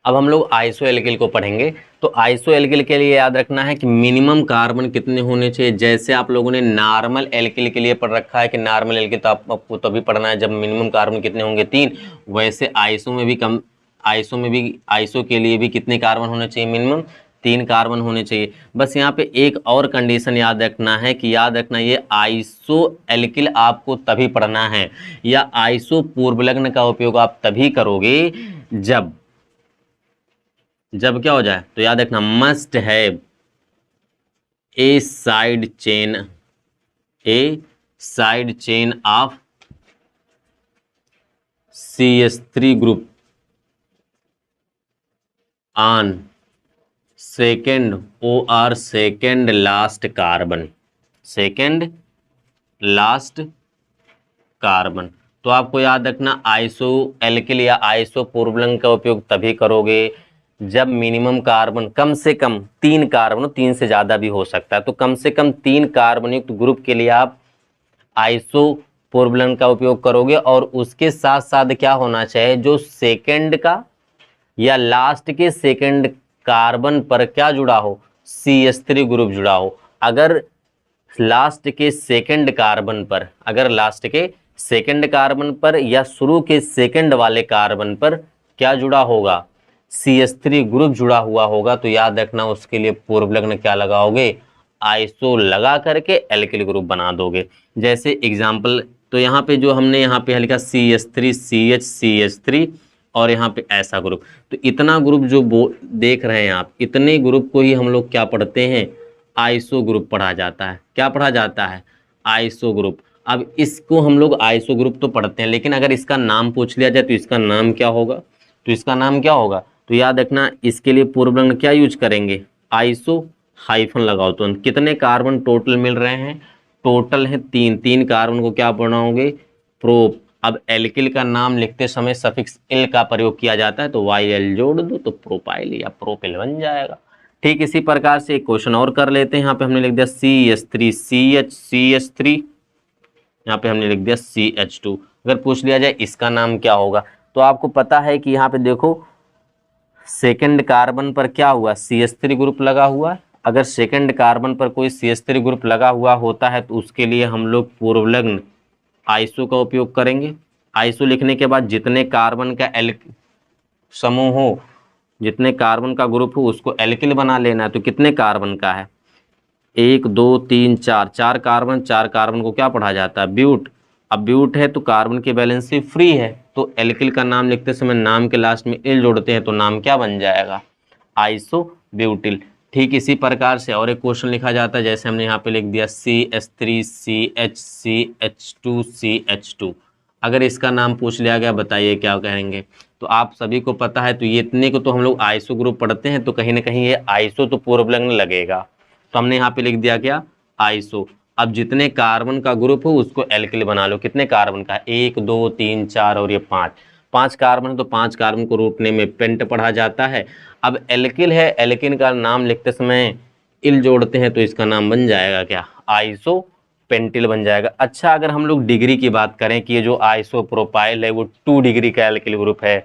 अब हम लोग आइसो एल्किल को पढ़ेंगे। तो आइसो एल्किल के लिए याद रखना है कि मिनिमम कार्बन कितने होने चाहिए, जैसे आप लोगों ने नॉर्मल एल्किल के लिए पढ़ रखा है कि नॉर्मल एल्किल तो आपको तभी पढ़ना है जब मिनिमम कार्बन कितने होंगे 3, वैसे आइसो में भी आइसो के लिए भी कितने कार्बन होने चाहिए मिनिमम 3 कार्बन होने चाहिए। बस यहाँ पे एक और कंडीशन याद रखना है कि याद रखना ये आइसो एल्किल आपको तभी पढ़ना है या आइसो पूर्वलग्न का उपयोग आप तभी करोगे जब क्या हो जाए, तो याद रखना must have a side chain of CH3 group on second OR second last carbon. तो आपको याद रखना आइसो एल्किल या आइसो पूर्वलग्न का उपयोग तभी करोगे जब मिनिमम कार्बन कम से कम 3 कार्बन, 3 से ज्यादा भी हो सकता है, तो कम से कम 3 कार्बन युक्त ग्रुप के लिए आप आइसो पूर्वलग्न का उपयोग करोगे, और उसके साथ साथ क्या होना चाहिए जो सेकंड का या लास्ट के सेकंड कार्बन पर क्या जुड़ा हो CH3 ग्रुप जुड़ा हो। अगर लास्ट के सेकंड कार्बन पर या शुरू के सेकंड वाले कार्बन पर क्या जुड़ा होगा CH3 ग्रुप जुड़ा हुआ होगा, तो याद रखना उसके लिए पूर्वलग्न क्या लगाओगे आइसो लगा करके एल्किल ग्रुप बना दोगे। जैसे एग्जांपल, तो यहाँ पे जो हमने यहाँ पे लिखा CH3 CH3 और यहाँ पे ऐसा ग्रुप, तो इतना ग्रुप जो देख रहे हैं आप, इतने ग्रुप को ही हम लोग क्या पढ़ते हैं आइसो ग्रुप पढ़ा जाता है। क्या पढ़ा जाता है आइसो ग्रुप। अब इसको हम लोग आइसो ग्रुप तो पढ़ते हैं, लेकिन अगर इसका नाम पूछ लिया जाए तो इसका नाम क्या होगा, तो याद रखना इसके लिए पूर्वलग्न क्या यूज करेंगे आइसो हाइफन लगाओ। तो कितने कार्बन टोटल मिल रहे हैं, टोटल है 3 कार्बन को क्या बनाओगे प्रोप। अब एल्किल का नाम लिखते समय सफिक्स इल का प्रयोग किया जाता है, तो YL जोड़ दो तो प्रोपाइल या प्रोपिल बन जाएगा। ठीक इसी प्रकार से एक क्वेश्चन और कर लेते हैं। यहाँ पे हमने लिख दिया CH3 यहाँ पे हमने लिख दिया CH2। अगर पूछ लिया जाए इसका नाम क्या होगा, तो आपको पता है कि यहाँ पे देखो सेकंड कार्बन पर क्या हुआ CH3 ग्रुप लगा हुआ। अगर सेकंड कार्बन पर कोई CH3 ग्रुप लगा हुआ होता है तो उसके लिए हम लोग पूर्वलग्न आइसो का उपयोग करेंगे। आइसो लिखने के बाद जितने कार्बन का समूह हो, जितने कार्बन का ग्रुप हो उसको एल्किल बना लेना है। तो कितने कार्बन का है 1 2 3 4, 4 कार्बन को क्या पढ़ा जाता है ब्यूट। अब ब्यूट है तो कार्बन की वैलेंसी फ्री है, तो एल्किल का नाम लिखते समय नाम के लास्ट में इल जोड़ते हैं तो नाम क्या बन जाएगा आइसो ब्यूटिल। ठीक इसी प्रकार से और एक क्वेश्चन लिखा जाता है, जैसे हमने यहाँ पे लिख दिया CH3 CH2 CH2। अगर इसका नाम पूछ लिया गया बताइए क्या कहेंगे, तो तो आप सभी को पता है, तो ये इतने को तो हम लोग आइसो ग्रुप पढ़ते हैं, तो कहीं ना कहीं ये आइसो तो पूर्वलग्न लगेगा, तो हमने यहाँ पे लिख दिया क्या, आइसो। अब जितने कार्बन का ग्रुप हो उसको एल्किल बना लो। कितने कार्बन का, 1 2 3 4 और ये 5 कार्बन, तो 5 कार्बन को रूटने में पेंट पढ़ा जाता है। अब एल्किल है, एल्किन का नाम लिखते समय इल जोड़ते हैं, तो इसका नाम बन जाएगा क्या, आइसो पेंटिल बन जाएगा। अच्छा, अगर हम लोग डिग्री की बात करें कि ये जो आइसो प्रोपाइल है वो 2 डिग्री का एल्किल ग्रुप है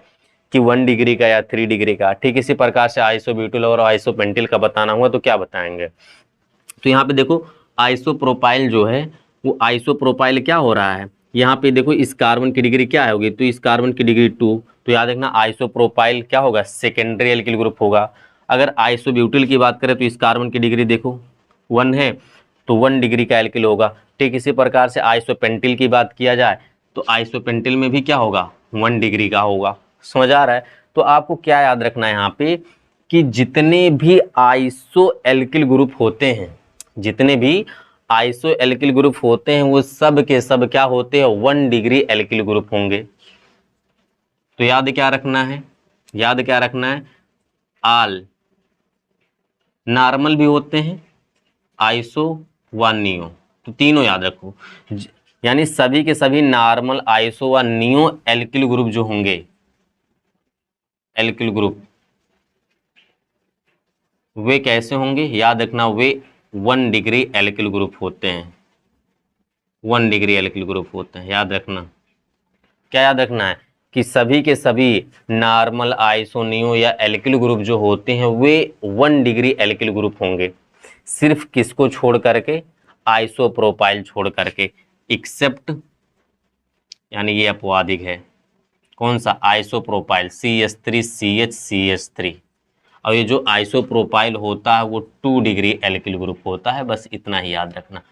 कि 1 डिग्री का या 3 डिग्री का, ठीक इसी प्रकार से आइसो ब्यूटिल और आइसो पेंटिल का बताना हुआ तो क्या बताएंगे। तो यहाँ पे देखो आइसो प्रोपाइल जो है वो आइसो प्रोपाइल क्या हो रहा है, यहाँ पे देखो इस कार्बन की डिग्री क्या होगी, तो इस कार्बन की डिग्री 2, तो याद रखना आइसो प्रोपाइल क्या होगा, सेकेंडरी एल्किल ग्रुप होगा। अगर आइसो ब्यूटिल की बात करें तो इस कार्बन की डिग्री देखो 1 है, तो 1 डिग्री का एल्किल होगा। ठीक इसी प्रकार से आइसोपेंटिल की बात किया जाए तो आइसोपेंटिल में भी क्या होगा, 1 डिग्री का होगा। समझ आ रहा है। तो आपको क्या याद रखना है यहाँ पे कि जितने भी आइसो एल्किल ग्रुप होते हैं, जितने भी आइसो एल्किल ग्रुप होते हैं वो सब के सब क्या होते हैं, 1 डिग्री एल्किल ग्रुप होंगे। तो याद क्या रखना है, याद क्या रखना है, आल नॉर्मल भी होते हैं, आइसो व नियो, तो तीनों याद रखो। यानी सभी के सभी नॉर्मल, आइसो व नियो एल्किल ग्रुप जो होंगे, एल्किल ग्रुप वे कैसे होंगे, याद रखना वे 1 डिग्री एल्किल ग्रुप होते हैं, 1 डिग्री एल्किल ग्रुप होते हैं। याद रखना, क्या याद रखना है कि सभी के सभी नॉर्मल, आइसोनियो या एल्किल ग्रुप जो होते हैं वे 1 डिग्री एल्किल ग्रुप होंगे, सिर्फ किसको छोड़ करके, आइसोप्रोपाइल छोड़ करके, एक्सेप्ट, यानी ये अपवादिक है, कौन सा, आइसोप्रोपाइल CH3CH3। और ये जो आइसोप्रोपाइल होता है वो 2 डिग्री एल्किल ग्रुप होता है, बस इतना ही याद रखना।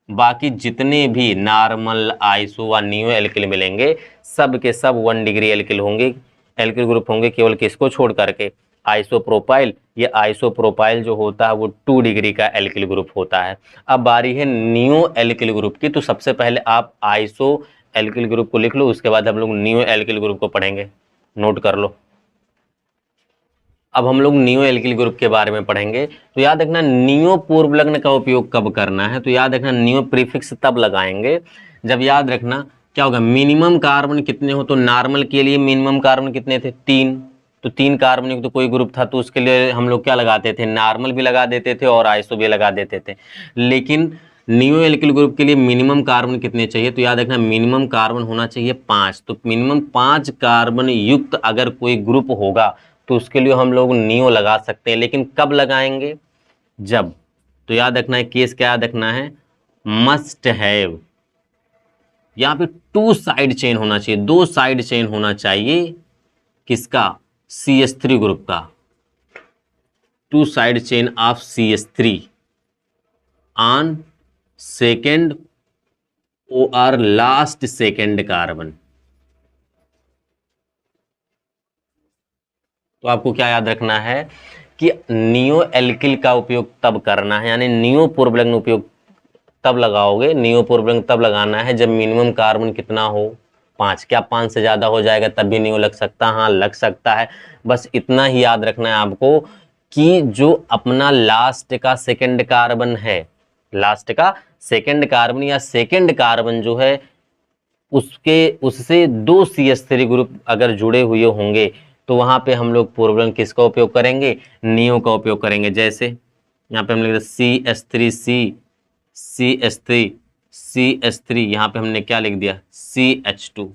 बाकी जितने भी नॉर्मल, आइसो व नियो एल्किल मिलेंगे सब के सब 1 डिग्री एल्किल होंगे, एल्किल ग्रुप होंगे, केवल किसको छोड़ करके, आइसोप्रोपाइल। ये आइसोप्रोपाइल जो होता है वो 2 डिग्री का एल्किल ग्रुप होता है। अब बारी है नियो एल्किल ग्रुप की, तो सबसे पहले आप आइसो एल्किल ग्रुप को लिख लो, उसके बाद हम लोग नियो एल्किल ग्रुप को पढ़ेंगे, नोट कर लो। अब हम लोग नियो एल्किल ग्रुप के बारे में पढ़ेंगे। तो याद रखना नियो पूर्वलग्न का उपयोग कब करना है, तो याद रखना नियो प्रीफिक्स तब लगाएंगे जब, याद रखना क्या होगा, मिनिमम कार्बन कितने हो, तो नॉर्मल के लिए मिनिमम कार्बन कितने थे, 3, तो 3 कार्बन युक्त तो कोई ग्रुप था, तो उसके लिए हम लोग क्या लगाते थे, नॉर्मल भी लगा देते थे और आइसो भी लगा देते थे। लेकिन नियो एल्किल ग्रुप के लिए मिनिमम कार्बन कितने चाहिए, तो याद रखना मिनिमम कार्बन होना चाहिए 5, तो मिनिमम 5 कार्बन युक्त अगर कोई ग्रुप होगा तो उसके लिए हम लोग नियो लगा सकते हैं। लेकिन कब लगाएंगे, जब, तो याद रखना है केस क्या याद रखना है, मस्ट हैव, यहां पे 2 साइड चेन होना चाहिए, 2 साइड चेन होना चाहिए, किसका, CH3 ग्रुप का, 2 side chain of CH3 on second और लास्ट सेकेंड कार्बन। तो आपको क्या याद रखना है कि नियो एल्किल का उपयोग तब करना है, यानी नियो पूर्वलग्न उपयोग तब लगाओगे, नियो पूर्वलग्न तब लगाना है जब मिनिमम कार्बन कितना हो, 5। क्या 5 से ज्यादा हो जाएगा तब भी नियो लग सकता, हाँ लग सकता है। बस इतना ही याद रखना है आपको कि जो अपना लास्ट का सेकेंड कार्बन है, लास्ट का सेकेंड कार्बन या सेकेंड कार्बन जो है उससे 2 CH3 ग्रुप अगर जुड़े हुए होंगे तो वहां पे हम लोग पूर्वलग्न किसका उपयोग करेंगे, नियो का उपयोग करेंगे। जैसे यहाँ पे हम लिख CH3C, CH3, CH3, यहाँ पे हमने क्या लिख दिया, CH2,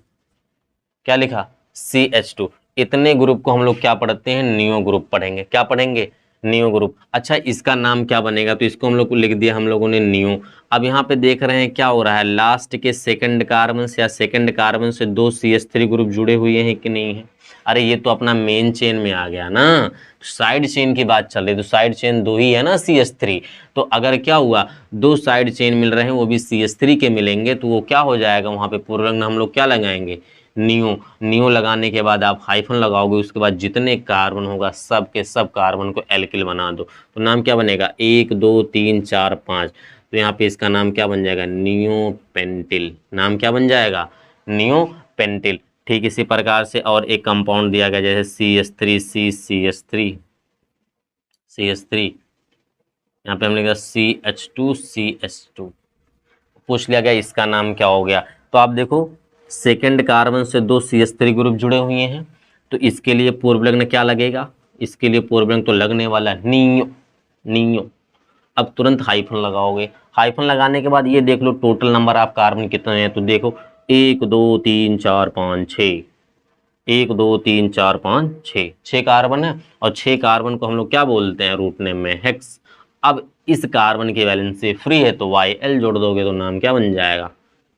क्या लिखा, CH2। इतने ग्रुप को हम लोग क्या पढ़ते हैं, नियो ग्रुप पढ़ेंगे। क्या पढ़ेंगे, नियो ग्रुप। अच्छा, इसका नाम क्या बनेगा, तो इसको हम लोग को लिख दिया हम लोगों ने नियो। अब यहाँ पे देख रहे हैं क्या हो रहा है, लास्ट के सेकंड कार्बन से या सेकंड कार्बन से 2 CH3 ग्रुप जुड़े हुए हैं कि नहीं है। अरे ये तो अपना मेन चेन में आ गया ना, साइड चेन की बात चल रही, तो साइड चेन 2 ही है ना CH3। तो अगर क्या हुआ, 2 साइड चेन मिल रहे हैं वो भी CH3 के मिलेंगे, तो वो क्या हो जाएगा, वहां पे पूर्वलग्न हम लोग क्या लगाएंगे, नियो। नियो लगाने के बाद आप हाइफन लगाओगे, उसके बाद जितने कार्बन होगा सब के सब कार्बन को एल्किल बना दो, तो नाम क्या बनेगा, 1 2 3 4 5। तो यहाँ पे इसका नाम क्या बन जाएगा, नियो पेंटिल। नाम क्या बन जाएगा, नियो पेंटिल। ठीक इसी प्रकार से और एक कंपाउंड दिया गया जैसे CH3 CH3 यहाँ पे हम लिखा CH2 CH2, पूछ लिया गया इसका नाम क्या हो गया। तो आप देखो सेकेंड कार्बन से दो CH3 ग्रुप जुड़े हुए हैं, तो इसके लिए पूर्व लग्न क्या लगेगा, इसके लिए पूर्व लग्न तो लगने वाला है नियो, नियो। अब तुरंत हाइफन लगाओगे, हाइफन लगाने के बाद ये देख लो टोटल नंबर आप कार्बन कितने हैं, तो देखो 1 2 3 4 5 6, 1 2 3 4 5 6, 6 कार्बन है और 6 कार्बन को हम लोग क्या बोलते हैं रूट नेम में हेक्स। अब इस कार्बन की वैलेंसी फ्री है तो YL जोड़ दोगे तो नाम क्या बन जाएगा,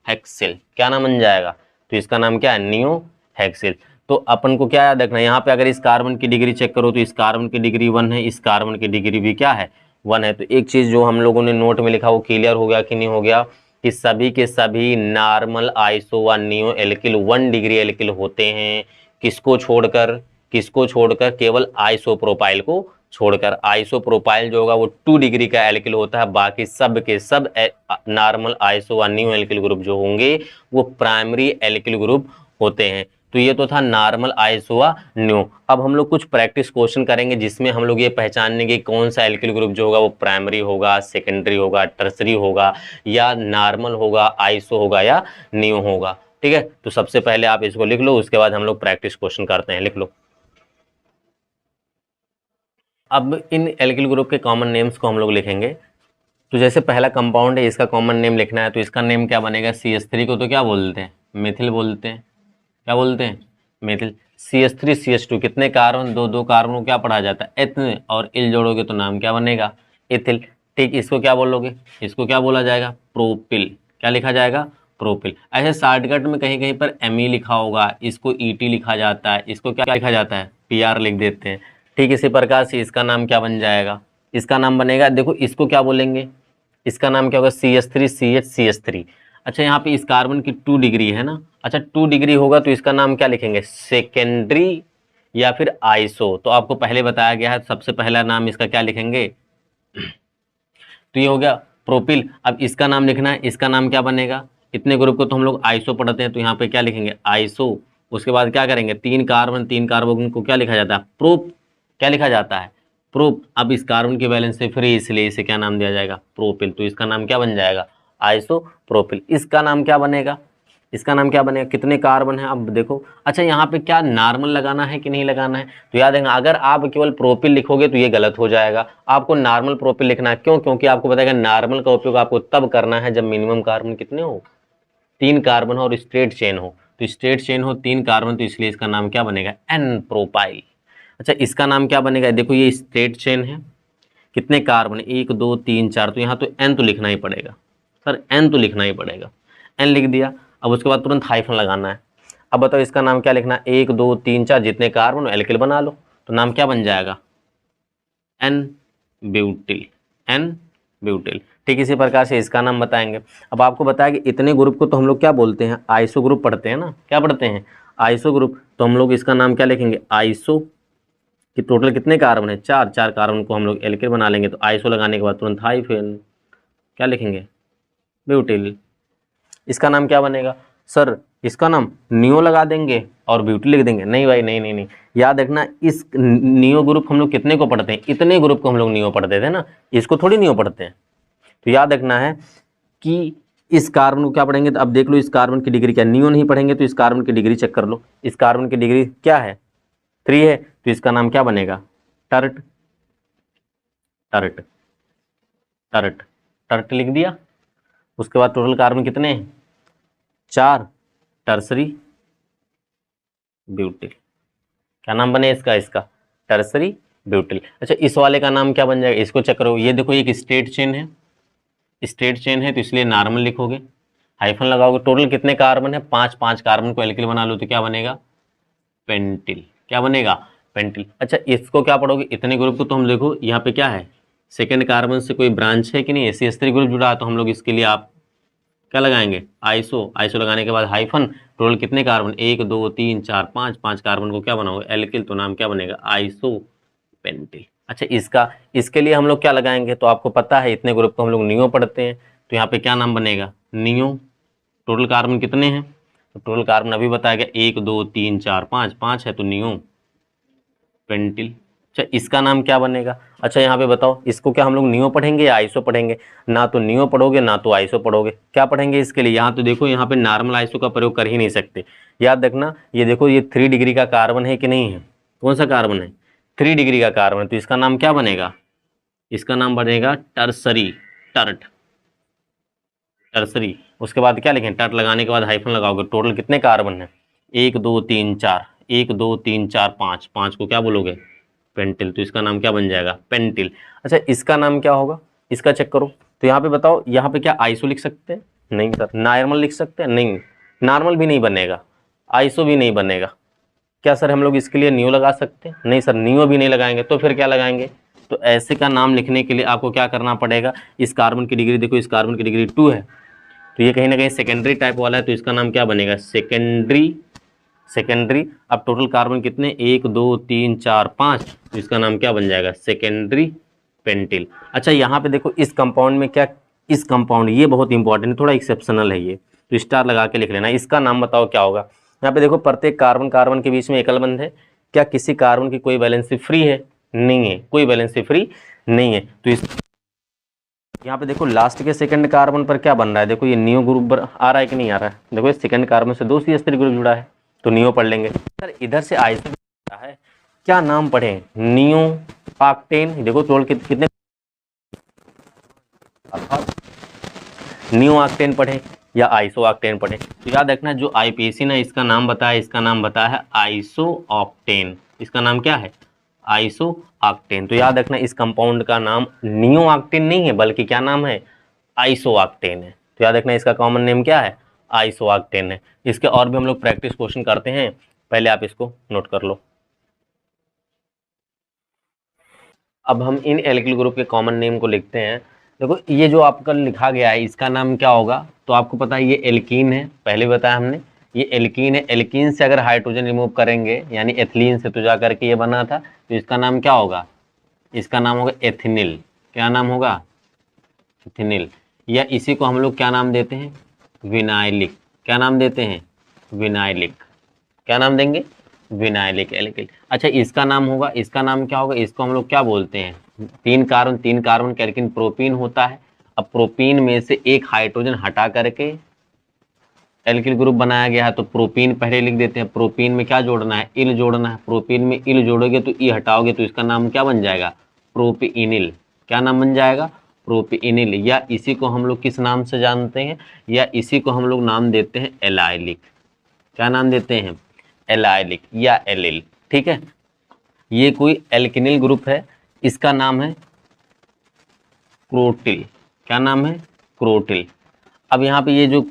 हेक्सिल। क्या नाम बन जाएगा, तो इसका नाम क्या है, नियो हेक्सिल। तो अपन को क्या याद रखना है, यहाँ पे अगर इस कार्बन की डिग्री चेक करो तो इस कार्बन की डिग्री 1 है, इस कार्बन की डिग्री भी क्या है 1 है। तो एक चीज जो हम लोगों ने नोट में लिखा वो क्लियर हो गया कि नहीं हो गया, कि सभी के सभी नॉर्मल आइसो व नियो एल्किल 1 डिग्री एल्किल होते हैं। किसको छोड़कर, किसको छोड़कर, केवल आइसोप्रोपाइल को छोड़कर। आइसोप्रोपाइल जो होगा वो 2 डिग्री का एल्किल होता है, बाकी सब के सब नॉर्मल आइसो व नियो एल्किल ग्रुप जो होंगे वो प्राइमरी एल्किल ग्रुप होते हैं। तो ये तो था नॉर्मल आइसो व नियो। अब हम लोग कुछ प्रैक्टिस क्वेश्चन करेंगे जिसमें हम लोग ये पहचानेंगे कौन सा एल्किल ग्रुप जो होगा वो प्राइमरी होगा, सेकेंडरी होगा, टर्सरी होगा, या नॉर्मल होगा, आइसो होगा या नियो होगा। ठीक है, तो सबसे पहले आप इसको लिख लो, उसके बाद हम लोग प्रैक्टिस क्वेश्चन करते हैं। लिख लो। अब इन एल्किल ग्रुप के कॉमन नेम्स को हम लोग लिखेंगे। तो जैसे पहला कंपाउंड है, इसका कॉमन नेम लिखना है, तो इसका नेम क्या बनेगा, CH3 को तो क्या बोलते हैं, मेथिल बोलते हैं। क्या बोलते हैं, मेथिल। CH3 CH2 कितने कार्बन, दो दो कार्बन को क्या पढ़ा जाता है, एथन, और इल जोड़ोगे तो नाम क्या बनेगा, एथिल। ठीक, इसको क्या बोलोगे, इसको क्या बोला जाएगा, प्रोपिल। क्या लिखा जाएगा, प्रोपिल। ऐसे शॉर्टकट में कहीं कहीं पर Me लिखा होगा, इसको ET लिखा जाता है, इसको क्या लिखा जाता है, PR लिख देते हैं। ठीक इसी प्रकार से इसका नाम क्या बन जाएगा, इसका नाम बनेगा, देखो इसको क्या बोलेंगे, इसका नाम क्या होगा, CH3 CH CH3। अच्छा यहाँ पे इस कार्बन की 2 डिग्री है ना, अच्छा 2 डिग्री होगा तो इसका नाम क्या लिखेंगे, सेकेंडरी या फिर आइसो। तो आपको पहले बताया गया है, सबसे पहला नाम इसका क्या लिखेंगे, तो ये हो गया प्रोपिल। अब इसका नाम लिखना है, इसका नाम क्या बनेगा, इतने ग्रुप को तो हम लोग आइसो पढ़ते हैं, तो यहाँ पे क्या लिखेंगे, आइसो। उसके बाद क्या करेंगे, 3 कार्बन 3 कार्बन को क्या लिखा जाता है, प्रोप। क्या लिखा जाता है, प्रोप। अब इस कार्बन की वैलेंस से फ्री, इसलिए इसे क्या नाम दिया जाएगा, प्रोपिल। तो इसका नाम क्या बन जाएगा, आइसो प्रोपिल। इसका नाम क्या बनेगा, इसका नाम क्या बनेगा, कितने कार्बन है, अब देखो। अच्छा यहाँ पे क्या नॉर्मल लगाना है कि नहीं लगाना है, तो याद रखना अगर आप केवल प्रोपिल लिखोगे तो ये गलत हो जाएगा, आपको नॉर्मल प्रोपिल लिखना है। क्यों, क्योंकि आपको बताएगा नॉर्मल का उपयोग आपको तब करना है जब मिनिमम कार्बन कितने हो, 3 कार्बन हो और स्ट्रेट चेन हो। तो स्ट्रेट चेन हो 3 कार्बन, तो इसलिए इसका नाम क्या बनेगा, एन प्रोपाइल। अच्छा इसका नाम क्या बनेगा, देखो ये स्ट्रेट चेन है, कितने कार्बन, 1 2 3 4, तो यहाँ तो एन तो लिखना ही पड़ेगा सर, एन तो लिखना ही पड़ेगा। एन लिख दिया, अब उसके बाद तुरंत हाइफन लगाना है। अब बताओ इसका नाम क्या लिखना है, 1 2 3 4 जितने कार्बन एल्किल बना लो, तो नाम क्या बन जाएगा, एन ब्यूटिल, एन ब्यूटिल। ठीक इसी प्रकार से इसका नाम बताएंगे। अब आपको बताया कि इतने ग्रुप को तो हम लोग क्या बोलते हैं, आइसो ग्रुप पढ़ते हैं ना, क्या पढ़ते हैं, आइसो ग्रुप। तो हम लोग इसका नाम क्या लिखेंगे, आइसो। कि टोटल कितने कार्बन है, 4 4 कार्बन को हम लोग एल्किल बना लेंगे, तो आइसो लगाने के बाद तुरंत हाइफन क्या लिखेंगे, ब्यूटिल। इसका नाम क्या बनेगा, सर इसका नाम नियो लगा देंगे और ब्यूटिल लिख देंगे, नहीं भाई, नहीं नहीं नहीं, याद रखना इस नियो ग्रुप हम लोग कितने को पढ़ते हैं, इतने ग्रुप को हम लोग नियो पढ़ते थे ना, इसको थोड़ी नियो पढ़ते हैं। तो याद रखना है कि इस कार्बन को क्या पढ़ेंगे, तो अब देख लो इस कार्बन की डिग्री क्या, नियो नहीं पढ़ेंगे तो इस कार्बन की डिग्री चेक कर लो, इस कार्बन की डिग्री क्या है, 3 है, तो इसका नाम क्या बनेगा, टर्ट, टर्ट, टर्ट, टर्ट लिख दिया। उसके बाद टोटल कार्बन कितने हैं, 4, टर्सरी ब्यूटिल। क्या नाम बने इसका, इसका टर्सरी ब्यूटिल। अच्छा इस वाले का नाम क्या बन जाएगा, इसको चेक करो, ये देखो एक स्ट्रेट चेन है, स्ट्रेट चेन है तो इसलिए नॉर्मल लिखोगे, हाइफन लगाओगे। टोटल कितने कार्बन है, 5 5 कार्बन को एल्किल बना लो तो क्या बनेगा, पेंटिल। क्या बनेगा, पेंटिल। अच्छा इसको क्या पढ़ोगे, इतने ग्रुप को तो हम देखो यहाँ पे क्या है, सेकेंड कार्बन से कोई ब्रांच है कि नहीं है, CH3 ग्रुप जुड़ा है, तो हम लोग इसके लिए आप क्या लगाएंगे, आइसो। आइसो लगाने के बाद हाइफन, टोटल कितने कार्बन, 1 2 3 4 5 5 कार्बन को क्या बनाओगे, एल्किल, तो नाम क्या बनेगा, आइसो पेंटिल। अच्छा इसके लिए हम लोग क्या लगाएंगे, तो आपको पता है इतने ग्रुप को हम लोग नियो पढ़ते हैं, तो यहाँ पे क्या नाम बनेगा, नियो। टोटल कार्बन कितने हैं, तो टोटल कार्बन अभी बताया गया 1 2 3 4 5, 5 है तो नियो पेंटिल। अच्छा इसका नाम क्या बनेगा? अच्छा यहाँ पे बताओ, इसको क्या हम लोग नियो पढ़ेंगे या आइसो पढ़ेंगे? ना तो नियो पढ़ोगे ना तो आइसो पढ़ोगे, क्या पढ़ेंगे इसके लिए? यहाँ तो देखो, यहाँ पे नॉर्मल आइसो का प्रयोग कर ही नहीं सकते। याद रखना, ये देखो ये 3 डिग्री का कार्बन है कि नहीं है? कौन सा कार्बन है? 3 डिग्री का कार्बन। तो इसका नाम क्या बनेगा? इसका नाम बनेगा टर्सरी, टर्ट, टर्सरी। उसके बाद क्या लिखें? टर्ट लगाने के बाद हाइफन लगाओगे। टोटल कितने कार्बन है? 1 2 3 4, 1 2 3 4 5, 5 को क्या बोलोगे? पेंटिल। तो इसका नाम क्या बन जाएगा? पेंटिल। अच्छा इसका नाम क्या होगा? इसका चेक करो। तो यहाँ पे बताओ, यहाँ पे क्या आइसो लिख सकते हैं? नहीं सर। नॉर्मल लिख सकते हैं? नहीं, नॉर्मल भी नहीं बनेगा, आइसो भी नहीं बनेगा। क्या सर हम लोग इसके लिए नियो लगा सकते हैं? नहीं सर, नियो भी नहीं लगाएंगे। तो फिर क्या लगाएंगे? तो ऐसे का नाम लिखने के लिए आपको क्या करना पड़ेगा? इस कार्बन की डिग्री देखो, इस कार्बन की डिग्री 2 है, तो ये कहीं ना कहीं सेकेंडरी टाइप वाला है, तो इसका नाम क्या बनेगा? Secondary, secondary. अब टोटल कार्बन कितने? 1 2 3 4 5, तो इसका नाम क्या बन जाएगा? Secondary pentyl. अच्छा यहाँ पे देखो, इस कंपाउंड में क्या, इस कंपाउंड, ये बहुत इंपॉर्टेंट है, थोड़ा एक्सेप्शनल है ये, तो स्टार लगा के लिख लेना। इसका नाम बताओ क्या होगा? यहाँ पे देखो, प्रत्येक कार्बन कार्बन के बीच में एकल बंध है। क्या किसी कार्बन की कोई वैलेंसी फ्री है? नहीं है, कोई वैलेंसी फ्री नहीं है। तो इस यहाँ पे देखो, लास्ट के सेकंड कार्बन पर क्या बन रहा है? देखो ये नियो ग्रुप आ रहा है कि नहीं आ रहा है? देखो इस सेकंड कार्बन से 2 CH3 ग्रुप जुड़ा है, तो नियो पढ़ लेंगे। सर इधर से आइसो है, क्या नाम पढ़े? Neo octane. देखो टोटल कितने नियो ऑक्टेन पढ़े या आइसो ऑक्टेन पढ़े? तो याद रखना, जो IPAC ने इसका नाम बताया, इसका नाम बताया है आइसो ऑक्टेन। इसका नाम क्या है? Iso octane. तो याद रखना, इस कंपाउंड का नाम नियो ऑक्टेन नहीं है, बल्कि क्या नाम है? आइसो ऑक्टेन है। तो याद रखना, इसका कॉमन नेम क्या है? आइसो ऑक्टेन है। इसके और भी हम लोग प्रैक्टिस क्वेश्चन करते हैं, पहले आप इसको नोट कर लो। अब हम इन एल्किल ग्रुप के कॉमन नेम को लिखते हैं। देखो ये जो आपका लिखा गया है, इसका नाम क्या होगा? तो आपको पता है ये एल्कीन है, पहले बताया हमने, ये एल्कीन है। एल्कीन से अगर हाइड्रोजन रिमूव करेंगे, यानी एथिलीन से, तो जा करके ये बना था, तो इसका नाम क्या होगा? इसका नाम होगा एथिनिल। क्या नाम होगा? एथिनिल। या इसी को हम लोग क्या नाम देते हैं? विनाइलिक। क्या नाम देते हैं? विनाइलिक। क्या नाम देंगे? Vinylic alkyl. अच्छा इसका नाम होगा, इसका नाम क्या होगा? इसको हम लोग क्या बोलते हैं? 3 कार्बन का एल्किन प्रोपीन होता है। अब प्रोपीन में से एक हाइड्रोजन हटा करके एल्किल ग्रुप बनाया गया है, तो प्रोपीन पहले लिख देते हैं। प्रोपीन में क्या जोड़ना है? इल जोड़ना है। प्रोपीन में इल जोड़ोगे तो ई हटाओगे, तो इसका नाम क्या बन जाएगा? प्रोपीनिल। क्या नाम बन जाएगा? प्रोपीनिल। या इसी को हम लोग किस नाम से जानते हैं? या इसी को हम लोग नाम देते हैं एलाइलिक। क्या नाम देते हैं? एलाइलिक या एलिल। ठीक है, ये कोई एल्किनिल ग्रुप है, इसका नाम है क्रोटिल। क्या नाम है? क्रोटिल। अब यहाँ पे ये जो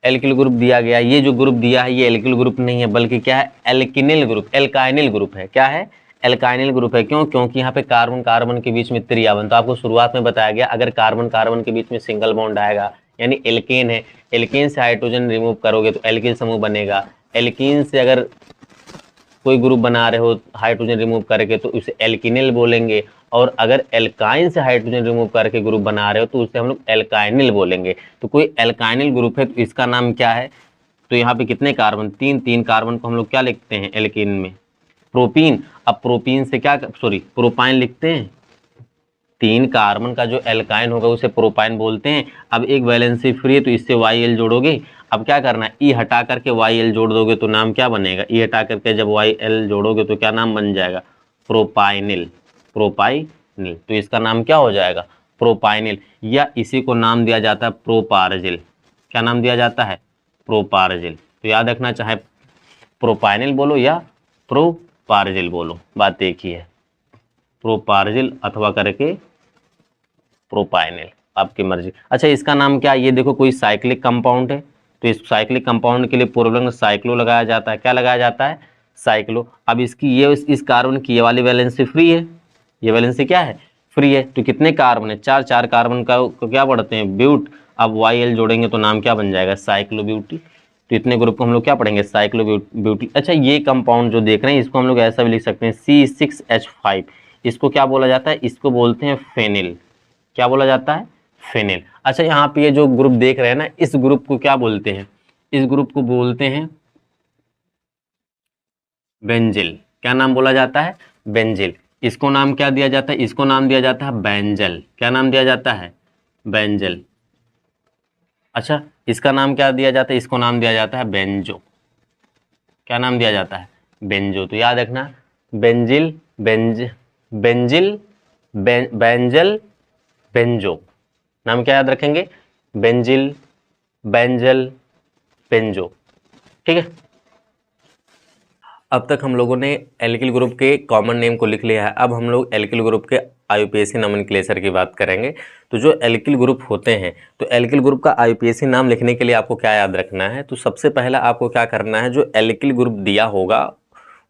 एल्किल ग्रुप दिया गया, ये जो ग्रुप दिया है, ये एल्किल ग्रुप नहीं है, बल्कि क्या है? एल्किनिल ग्रुप, एल्काइनिल ग्रुप है। क्या है? एल्काइनिल ग्रुप है। क्यों? क्योंकि यहाँ पे कार्बन कार्बन के बीच में त्रियाबंध। तो आपको शुरुआत में बताया गया, अगर कार्बन कार्बन के बीच में सिंगल बॉन्ड आएगा, यानी एल्केन है, एल्केन से हाइड्रोजन रिमूव करोगे तो एल्किल समूह बनेगा। एल्कीन से अगर कोई ग्रुप बना रहे हो हाइड्रोजन रिमूव करके, तो उसे एल्किनिल बोलेंगे। और अगर एल्काइन से हाइड्रोजन रिमूव करके ग्रुप बना रहे हो, तो उसे हम लोग एल्काइनिल बोलेंगे। तो कोई एल्काइनिल ग्रुप है, तो इसका नाम क्या है? तो यहाँ पे कितने कार्बन? 3 कार्बन को हम लोग क्या लिखते हैं एल्कीन में? प्रोपीन। अब प्रोपीन से क्या, सॉरी, प्रोपाइन लिखते हैं। 3 कार्बन का जो एल्काइन होगा उसे प्रोपाइन बोलते हैं। अब एक वैलेंसी फ्री है, तो इससे YL जोड़ोगे। अब क्या करना है? ई हटा करके YL जोड़ दोगे, तो नाम क्या बनेगा? ई हटा करके जब YL जोड़ोगे तो क्या नाम बन जाएगा? प्रोपाइनिल। प्रोपाइनिल। तो इसका नाम क्या हो जाएगा? प्रोपाइनिल। या इसी को नाम दिया जाता है प्रोपार्जिल। क्या नाम दिया जाता है? प्रोपार्जिल। तो याद रखना, चाहे प्रोपाइनिल बोलो या प्रोपार्जिल बोलो, बात एक ही है। प्रोपार्जिल अथवा करके प्रोपाइनिल, आपकी मर्जी। अच्छा इसका नाम क्या? ये देखो कोई साइक्लिक कंपाउंड है, तो इस साइक्लिक कंपाउंड के लिए पूर्वरंग साइक्लो लगाया जाता है। क्या लगाया जाता है? साइक्लो। अब इसकी ये इस कार्बन की ये वाली वैलेंसी फ्री है, ये वैलेंसी क्या है? फ्री है। तो कितने कार्बन है? 4 कार्बन का को क्या पढ़ते हैं? ब्यूट। अब YL जोड़ेंगे तो नाम क्या बन जाएगा? साइक्लोब्यूटी। तो इतने ग्रुप को हम लोग क्या पढ़ेंगे? साइक्लोब्यूटी। अच्छा ये कंपाउंड जो देख रहे हैं, इसको हम लोग ऐसा भी लिख सकते हैं C6H5। इसको क्या बोला जाता है? इसको बोलते हैं फेनिल। क्या बोला जाता है? फेनिल। अच्छा यहाँ पे ये जो ग्रुप देख रहे हैं ना, इस ग्रुप को क्या बोलते हैं? इस ग्रुप को बोलते हैं बेंजिल। क्या नाम बोला जाता है? बेंजिल। इसको नाम क्या दिया जाता है? इसको नाम दिया जाता है बेंजल। क्या नाम दिया जाता है? बेंजल। अच्छा, इसका नाम क्या दिया जाता है? इसको नाम दिया जाता है बेंजो। क्या नाम दिया जाता है? बेंजो। तो याद रखना, बेंजिल, बेंजिल, बेंजल, बेंजो। नाम क्या याद रखेंगे? Benzyl, benzal, benzo. ठीक है। अब तक हम लोगों ने एल्किल ग्रुप के कॉमन नेम को लिख लिया है। अब हम लोग एल्किल ग्रुप के आईयूपीएसी नोमेनक्लेचर की बात करेंगे। तो जो एल्किल ग्रुप होते हैं, तो एल्किल ग्रुप का आईयूपीएसी नाम लिखने के लिए आपको क्या याद रखना है? तो सबसे पहला आपको क्या करना है, जो एल्किल ग्रुप दिया होगा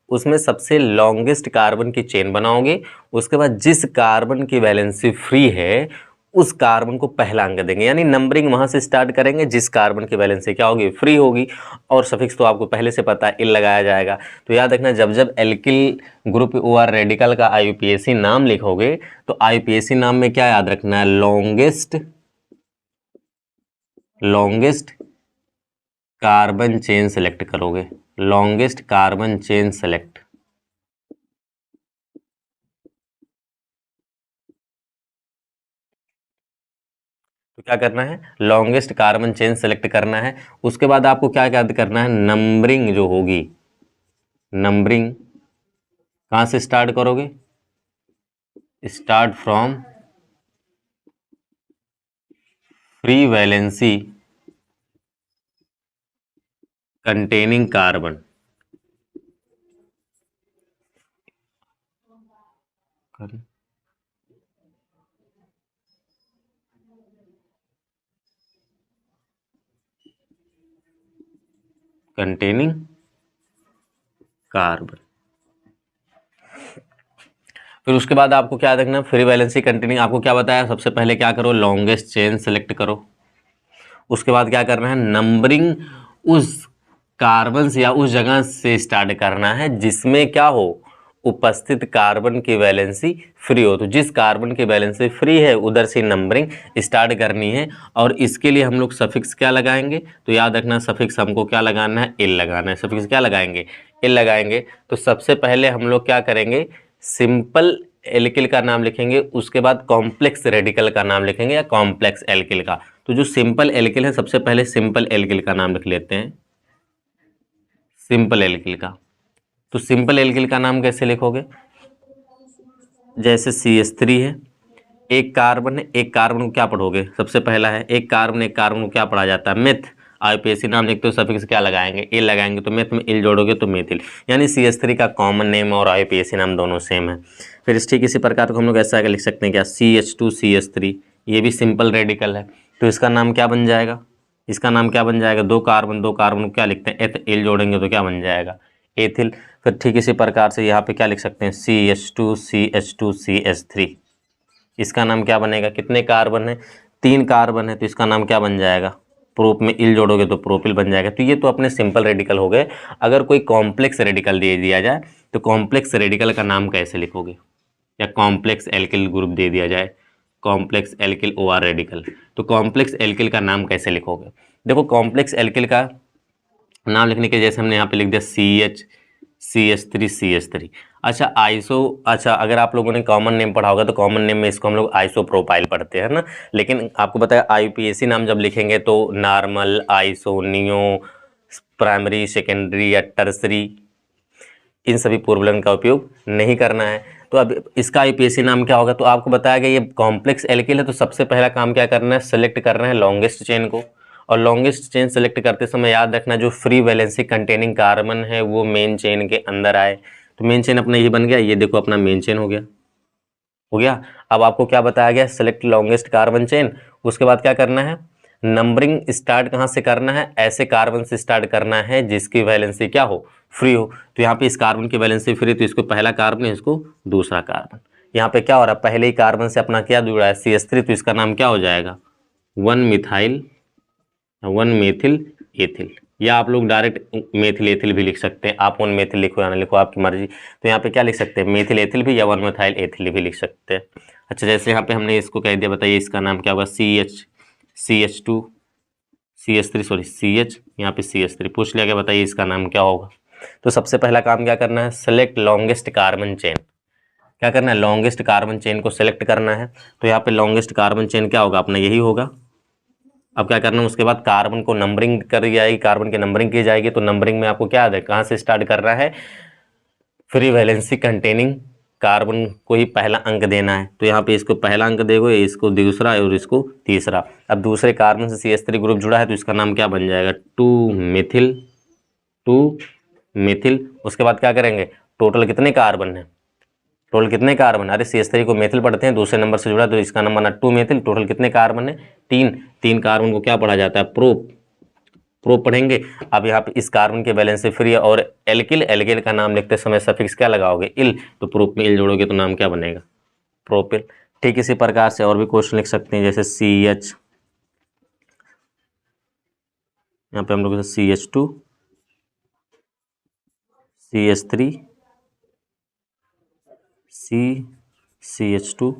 उसमें सबसे लॉन्गेस्ट कार्बन की चेन बनाओगे। उसके बाद जिस कार्बन की वैलेंसी फ्री है उस कार्बन को पहला अंक देंगे, यानी नंबरिंग वहां से स्टार्ट करेंगे जिस कार्बन की वैलेंसी क्या होगी? फ्री होगी। और सफिक्स तो आपको पहले से पता है, इल लगाया जाएगा। तो याद रखना, जब जब एल्किल ग्रुप ओआर रेडिकल का आईयूपीएसी नाम लिखोगे तो आईयूपीएसी नाम में क्या याद रखना है? लॉन्गेस्ट कार्बन चेन सेलेक्ट करोगे। Longest carbon chain select. तो क्या करना है? लॉन्गेस्ट कार्बन चेन सेलेक्ट करना है। उसके बाद आपको क्या याद करना है? नंबरिंग जो होगी, नंबरिंग कहां से स्टार्ट करोगे? Start from free valency containing carbon. Containing carbon. फिर उसके बाद आपको क्या रखना? Free valency containing. आपको क्या बताया? सबसे पहले क्या करो? लॉन्गेस्ट चेन सेलेक्ट करो। उसके बाद क्या करना है? नंबरिंग उस कार्बन से या उस जगह से स्टार्ट करना है जिसमें क्या हो? उपस्थित कार्बन की वैलेंसी फ्री हो। तो जिस कार्बन की वैलेंसी फ्री है उधर से नंबरिंग स्टार्ट करनी है। और इसके लिए हम लोग सफिक्स क्या लगाएंगे? तो याद रखना, सफिक्स हमको क्या लगाना है? एल लगाना है। सफिक्स क्या लगाएंगे? एल लगाएंगे। तो सबसे पहले हम लोग क्या करेंगे? सिंपल एल्किल का नाम लिखेंगे, उसके बाद कॉम्प्लेक्स रेडिकल का नाम लिखेंगे या कॉम्प्लेक्स एल्किल का। तो जो सिंपल एल्किल है, सबसे पहले सिंपल एल्किल का नाम लिख लेते हैं, सिंपल एल्किल का। तो सिंपल एल्किल का नाम कैसे लिखोगे? जैसे CH3 है, एक कार्बन है, एक कार्बन को क्या पढ़ोगे? सबसे पहला है एक कार्बन को क्या पढ़ा जाता है? मेथ। आईयूपीएसी नाम लिखते हो, सफिक्स क्या लगाएंगे? एल लगाएंगे। तो मेथ में एल जोड़ोगे तो मेथिल, यानी CH3 का कॉमन नेम और आईयूपीएसी नाम दोनों सेम है। फिर इस ठीक इसी प्रकार को हम लोग ऐसा लिख सकते हैं क्या? CH2CH3, ये भी सिंपल रेडिकल है। तो इसका नाम क्या बन जाएगा? इसका नाम क्या बन जाएगा? दो कार्बन को क्या लिखते हैं? एथ एल जोड़ेंगे तो क्या बन जाएगा? एथिल। फिर ठीक इसी प्रकार से यहाँ पे क्या लिख सकते हैं? CH2CH2CH3, इसका नाम क्या बनेगा? कितने कार्बन है? 3 कार्बन है, तो इसका नाम क्या बन जाएगा? प्रोप में इल जोड़ोगे तो प्रोपिल बन जाएगा। तो ये तो अपने सिंपल रेडिकल हो गए। अगर कोई कॉम्प्लेक्स रेडिकल दे दिया जाए तो कॉम्प्लेक्स रेडिकल का नाम कैसे लिखोगे? या कॉम्प्लेक्स एल्किल ग्रुप दे दिया जाए, कॉम्प्लेक्स एल्किल OR रेडिकल, तो कॉम्प्लेक्स एल्किल का नाम कैसे लिखोगे? देखो, कॉम्प्लेक्स एल्किल का नाम लिखने के जैसे हमने यहाँ पे लिख दिया CH3CH3। अच्छा, अच्छा, अगर आप लोगों ने कॉमन नेम पढ़ा होगा तो कॉमन नेम में इसको हम लोग आइसोप्रोपाइल पढ़ते हैं ना। लेकिन आपको बताया आईयूपीएसी नाम जब लिखेंगे तो normal, iso, neo, primary, secondary या टर्सरी, इन सभी पूर्वलन का उपयोग नहीं करना है। तो अब इसका आईयूपीएसी नाम क्या होगा? तो आपको बताया गया ये कॉम्प्लेक्स एल्किल है, तो सबसे पहला काम क्या करना है? सेलेक्ट करना है लॉन्गेस्ट चेन को। और लॉन्गेस्ट चेन सेलेक्ट करते समय याद रखना, जो फ्री वैलेंसी कंटेनिंग कार्बन है वो मेन चेन के अंदर आए। तो मेन चेन अपना ये बन गया, ये देखो अपना मेन चेन हो गया। अब आपको क्या बताया गया? Select longest carbon chain. उसके बाद क्या करना है? नंबरिंग स्टार्ट कहाँ से करना है? ऐसे कार्बन से स्टार्ट करना है जिसकी वैलेंसी क्या हो? फ्री हो। तो यहाँ पे इस कार्बन की वैलेंसी फ्री, तो इसको पहला कार्बन है, इसको दूसरा कार्बन। यहाँ पे क्या हो रहा है? पहले ही कार्बन से अपना क्या जुड़ा है? CH3, तो इसका नाम क्या हो जाएगा? 1 मेथिल एथिल। या आप लोग डायरेक्ट मेथिल एथिल भी लिख सकते हैं। आप 1 मेथिल लिखो या ना लिखो, आपकी मर्जी। तो यहाँ पे क्या लिख सकते हैं? मेथिल एथिल भी या 1 मेथाइल एथिल भी लिख सकते हैं। अच्छा, जैसे यहाँ पे हमने इसको कह दिया, बताइए इसका नाम क्या होगा? CH2 CH3 सॉरी CH, यहाँ पे CH3 पूछ लिया गया, बताइए इसका नाम क्या होगा। तो सबसे पहला काम क्या करना है, सेलेक्ट लॉन्गेस्ट कार्बन चेन। क्या करना है, लॉन्गेस्ट कार्बन चेन को सेलेक्ट करना है। तो यहाँ पे लॉन्गेस्ट कार्बन चेन क्या होगा अपना, यही होगा। अब क्या करना है, उसके बाद कार्बन को नंबरिंग करी जाएगी, कार्बन की नंबरिंग की जाएगी। तो नंबरिंग में आपको क्या याद है, कहाँ से स्टार्ट करना है, फ्री वैलेंसी कंटेनिंग कार्बन को ही पहला अंक देना है। तो यहाँ पे इसको पहला अंक दोगे, इसको दूसरा और इसको तीसरा। अब दूसरे कार्बन से CH3 ग्रुप जुड़ा है तो इसका नाम क्या बन जाएगा, 2 मिथिल। उसके बाद क्या करेंगे, टोटल कितने कार्बन है, टोटल कितने कार्बन, अरे CH3 को मेथिल पढ़ते हैं, दूसरे नंबर से जुड़ा तो इसका नंबर बना 2 मेथिल। टोटल कितने कार्बन है, 3 कार्बन को क्या पढ़ा जाता है, प्रोप पढ़ेंगे। अब यहाँ पे इस कार्बन के बैलेंस से फ्री है। और एल्किल का नाम लिखते समय सफिक्स क्या लगाओगे, इल। तो प्रोप में इल जोड़ोगे तो नाम क्या बनेगा, प्रोपिल। ठीक इसी प्रकार से और भी क्वेश्चन लिख सकते हैं, जैसे CH, यहाँ पे हम लोग CH2 CH3 CH2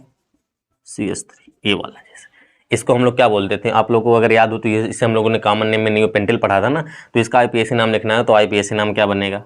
CH3, ये वाला। जैसे इसको हम लोग क्या बोलते थे, आप लोगों को अगर याद हो तो ये, इसे हम लोगों ने कॉमन नेम में नियोपेंटिल पढ़ा था ना। तो इसका IPSC नाम लिखना है, तो IPSC नाम क्या बनेगा,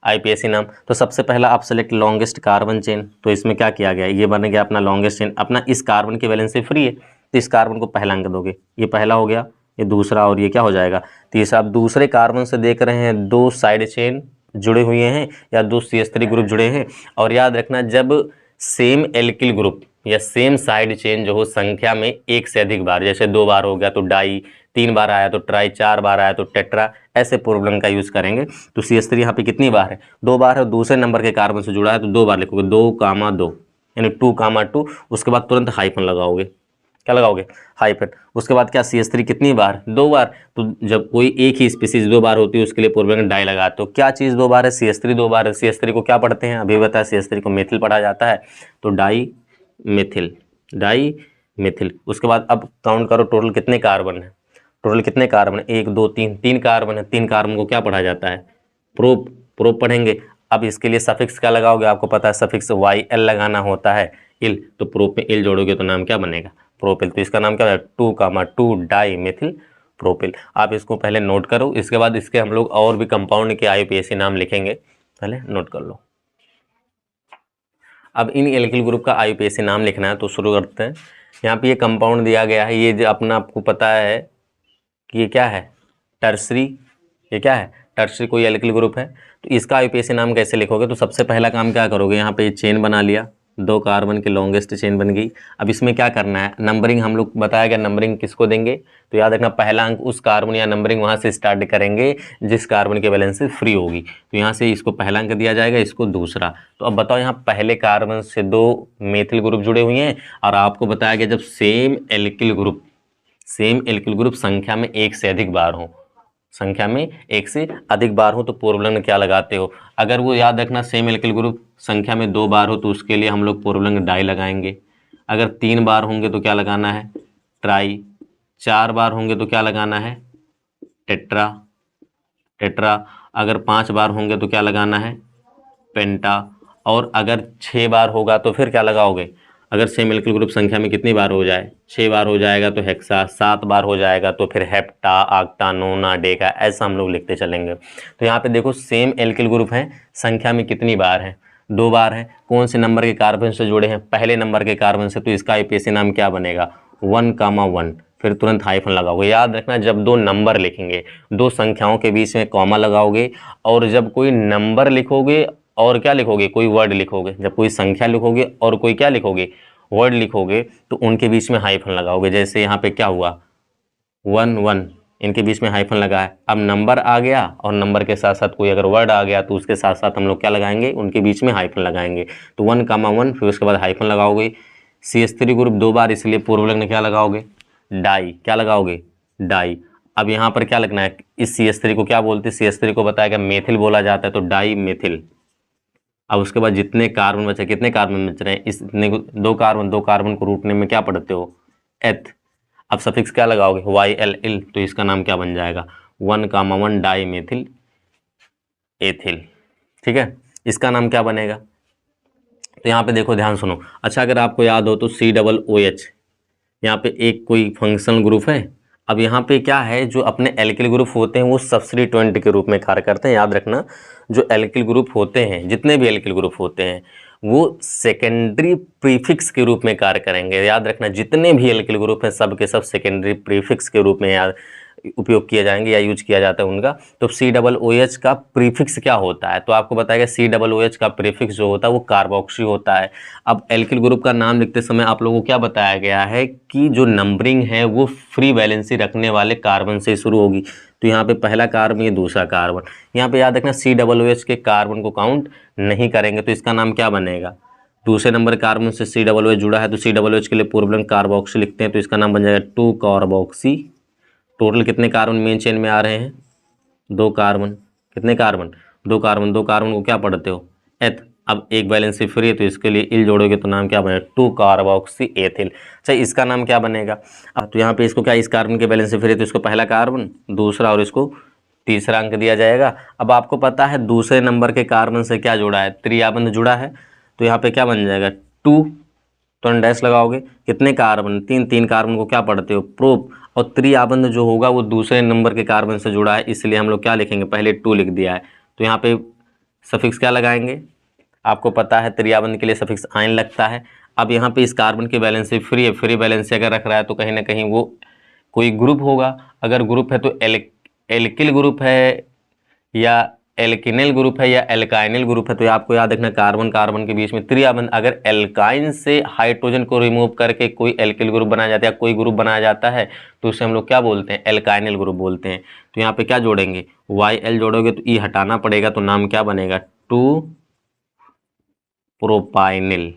IPSC नाम। तो सबसे पहला आप सेलेक्ट लॉन्गेस्ट कार्बन चेन। तो इसमें क्या किया गया, ये बन गया अपना लॉन्गेस्ट चेन। अपना इस कार्बन की वैलेंस से फ्री है तो इस कार्बन को पहला अंक दोगे, ये पहला हो गया, ये दूसरा, और ये क्या हो जाएगा, तीसरा। आप दूसरे कार्बन से देख रहे हैं 2 साइड चेन जुड़े हुए हैं या 2 CH3 ग्रुप जुड़े हैं। और याद रखना, जब सेम एल्किल ग्रुप या सेम साइड चेन जो हो संख्या में एक से अधिक बार, जैसे 2 बार हो गया तो डाई, 3 बार आया तो ट्राई, 4 बार आया तो टेट्रा, ऐसे प्रोबलम का यूज करेंगे। तो CH3 यहाँ पे कितनी बार है, 2 बार है। दूसरे नंबर के कार्बन से जुड़ा है तो 2 बार लिखोगे, 2,2 यानी 2,2। उसके बाद तुरंत हाइफन लगाओगे, क्या लगाओगे, हाइफन। उसके बाद क्या, CH3 कितनी बार, 2 बार। तो जब कोई एक ही स्पीसीज 2 बार होती है उसके लिए पूर्वक डाई लगाते हो। क्या चीज़ 2 बार है, CH3 2 बार है। CH3 को क्या पढ़ते हैं, अभी बताया, CH3 को मेथिल पढ़ा जाता है, तो डाई मेथिल। उसके बाद अब काउंट करो टोटल कितने कार्बन है, टोटल कितने कार्बन है, 1 2 3, 3 कार्बन है। 3 कार्बन को क्या पढ़ा जाता है, प्रोप पढ़ेंगे। अब इसके लिए सफिक्स क्या लगाओगे, आपको पता है सफिक्स YL लगाना होता है, इल। तो प्रोप में इल जोड़ोगे तो नाम क्या बनेगा, प्रोपिल। तो इसका नाम क्या है, 2,2 डाई मेथिल प्रोपिल। आप इसको पहले नोट करो, इसके बाद इसके हम लोग और भी कंपाउंड के IUPAC नाम लिखेंगे, पहले नोट कर लो। अब इन एल्किल ग्रुप का IUPAC नाम लिखना है तो शुरू करते हैं। यहाँ पे ये कंपाउंड दिया गया है, ये जो अपना आपको पता है कि ये क्या है, टर्सरी। ये क्या है, टर्सरी कोई एल्किल ग्रुप है। तो इसका IUPAC नाम कैसे लिखोगे, तो सबसे पहला काम क्या करोगे, यहाँ पे चेन बना लिया, 2 कार्बन की लॉन्गेस्ट चेन बन गई। अब इसमें क्या करना है, नंबरिंग हम लोग बताया गया, नंबरिंग किसको देंगे, तो याद रखना पहला अंक उस कार्बन या नंबरिंग वहाँ से स्टार्ट करेंगे जिस कार्बन के बैलेंस से फ्री होगी। तो यहाँ से इसको पहला अंक दिया जाएगा, इसको दूसरा। तो अब बताओ, यहाँ पहले कार्बन से 2 मेथिल ग्रुप जुड़े हुए हैं और आपको बताया गया जब सेम एल्किल ग्रुप संख्या में एक से अधिक बार हो, संख्या में एक से अधिक बार हो तो पूर्वलंग क्या लगाते हो। अगर वो याद रखना सेम एल्किल ग्रुप संख्या में 2 बार हो तो उसके लिए हम लोग पूर्वलंग डाई लगाएंगे। अगर 3 बार होंगे तो क्या लगाना है, ट्राई। 4 बार होंगे तो क्या लगाना है, टेट्रा। अगर 5 बार होंगे तो क्या लगाना है, पेंटा। और अगर 6 बार होगा तो फिर क्या लगाओगे, अगर सेम एल्किल ग्रुप संख्या में कितनी बार हो जाए, 6 बार हो जाएगा तो हेक्सा, 7 बार हो जाएगा तो फिर हेप्टा, आक्टा, नोना, डेका, ऐसा हम लोग लिखते चलेंगे। तो यहाँ पे देखो सेम एल्किल ग्रुप है, संख्या में कितनी बार है, 2 बार है। कौन से नंबर के कार्बन से जुड़े हैं, पहले नंबर के कार्बन से। तो इसका IUPAC नाम क्या बनेगा, 1,1। फिर तुरंत हाइफन लगाओगे। याद रखना, जब 2 नंबर लिखेंगे, 2 संख्याओं के बीच में कॉमा लगाओगे। और जब कोई नंबर लिखोगे और क्या लिखोगे, कोई वर्ड लिखोगे, जब कोई संख्या लिखोगे और कोई क्या लिखोगे, वर्ड लिखोगे, तो उनके बीच में हाइफन लगाओगे। जैसे यहाँ पे क्या हुआ, 1,1, इनके बीच में हाइफन लगा है। अब नंबर आ गया और नंबर के साथ साथ कोई अगर वर्ड आ गया तो उसके साथ साथ हम लोग क्या लगाएंगे, उनके बीच में हाइफन लगाएंगे। तो 1,1, फिर उसके बाद हाइफन लगाओगे। CH3 ग्रुप 2 बार, इसलिए पूर्वलग्न क्या लगाओगे, डाई। क्या लगाओगे, डाई। अब यहाँ पर क्या लगना है, इस CH3 को क्या बोलते हैं, CH3 को बताया गया मेथिल बोला जाता है, तो डाई मेथिल। अब उसके बाद जितने कार्बन बचे, कितने कार्बन बच रहे हैं, इस इतने 2 कार्बन को रूटने में क्या पढ़ते हो, एथ। अब सफिक्स क्या लगाओगे, YL, इल। तो इसका नाम क्या बन जाएगा, 1,1 डाई मेथिल एथिल। ठीक है, इसका नाम क्या बनेगा। तो यहाँ पे देखो, ध्यान सुनो। अच्छा, अगर आपको याद हो तो COOH, यहाँ पे एक कोई फंक्शनल ग्रुप है अब यहाँ पे क्या है, जो अपने एल्किल ग्रुप होते हैं वो सबस्टिट्यूएंट के रूप में कार्य करते हैं। याद रखना, जो एल्किल ग्रुप होते हैं, जितने भी एल्किल ग्रुप होते हैं वो सेकेंडरी प्रीफिक्स के रूप में कार्य करेंगे। याद रखना, जितने भी एल्किल ग्रुप हैं सब के सब सेकेंडरी प्रीफिक्स के रूप में याद उपयोग किए जाएंगे या यूज किया जाता है उनका। तो COOH का प्रीफिक्स क्या होता है, तो आपको बताएगा COOH का प्रीफिक्स जो होता है वो कार्बोक्सी होता है। अब एल्किल ग्रुप का नाम लिखते समय आप लोगों को क्या बताया गया है कि जो नंबरिंग है वो फ्री वैलेंसी रखने वाले कार्बन से शुरू होगी। तो यहाँ पे पहला कार्बन, ये दूसरा कार्बन। यहाँ पे याद रखना COOH के कार्बन को काउंट नहीं करेंगे, तो इसका नाम क्या बनेगा, दूसरे नंबर कार्बन से COOH जुड़ा है तो COOH के लिए पूर्वलंग कार्बोक्सी लिखते हैं, तो इसका नाम बन जाएगा 2 कार्बोक्सी। टोटल कितने कार्बन मेन चेन में आ रहे हैं, 2 कार्बन। कितने कार्बन, 2 कार्बन। 2 कार्बन को क्या पढ़ते हो, एथ। अब एक वैलेंसी फ्री है तो इसके लिए इल जोड़ोगे तो नाम क्या बनेगा, 2 कार्बोक्सी एथिल। अच्छा, इसका नाम क्या बनेगा, अब तो यहाँ पे इसको क्या, इस कार्बन के वैलेंसी फ्री है तो इसको पहला कार्बन, दूसरा और इसको तीसरा अंक दिया जाएगा। अब आपको पता है दूसरे नंबर के कार्बन से क्या जुड़ा है, त्रियाबंध जुड़ा है, तो यहाँ पे क्या बन जाएगा 2, तो डैश लगाओगे। कितने कार्बन, 3। 3 कार्बन को क्या पढ़ते हो, प्रोप। और त्रिआबंध जो होगा वो दूसरे नंबर के कार्बन से जुड़ा है, इसलिए हम लोग क्या लिखेंगे, पहले 2 लिख दिया है, तो यहाँ पे सफिक्स क्या लगाएंगे, आपको पता है त्रिआबंध के लिए सफिक्स आयन लगता है। अब यहाँ पे इस कार्बन की वैलेंसी फ्री है, फ्री वैलेंसी अगर रख रहा है तो कहीं ना कहीं वो कोई ग्रुप होगा। अगर ग्रुप है तो एल्किल ग्रुप है या एल्किनेल ग्रुप है या एल्काइनल ग्रुप है, तो आपको याद रखना कार्बन कार्बन के बीच में त्रिआबंध। अगर एल्काइन से हाइड्रोजन को रिमूव करके कोई एल्किल ग्रुप बनाया जाता है या कोई ग्रुप बनाया जाता है तो उसे हम लोग क्या बोलते हैं, एल्काइनल ग्रुप बोलते हैं। तो यहाँ पे क्या जोड़ेंगे, YL जोड़ोगे तो E हटाना पड़ेगा, तो नाम क्या बनेगा, 2 प्रोपाइनिल।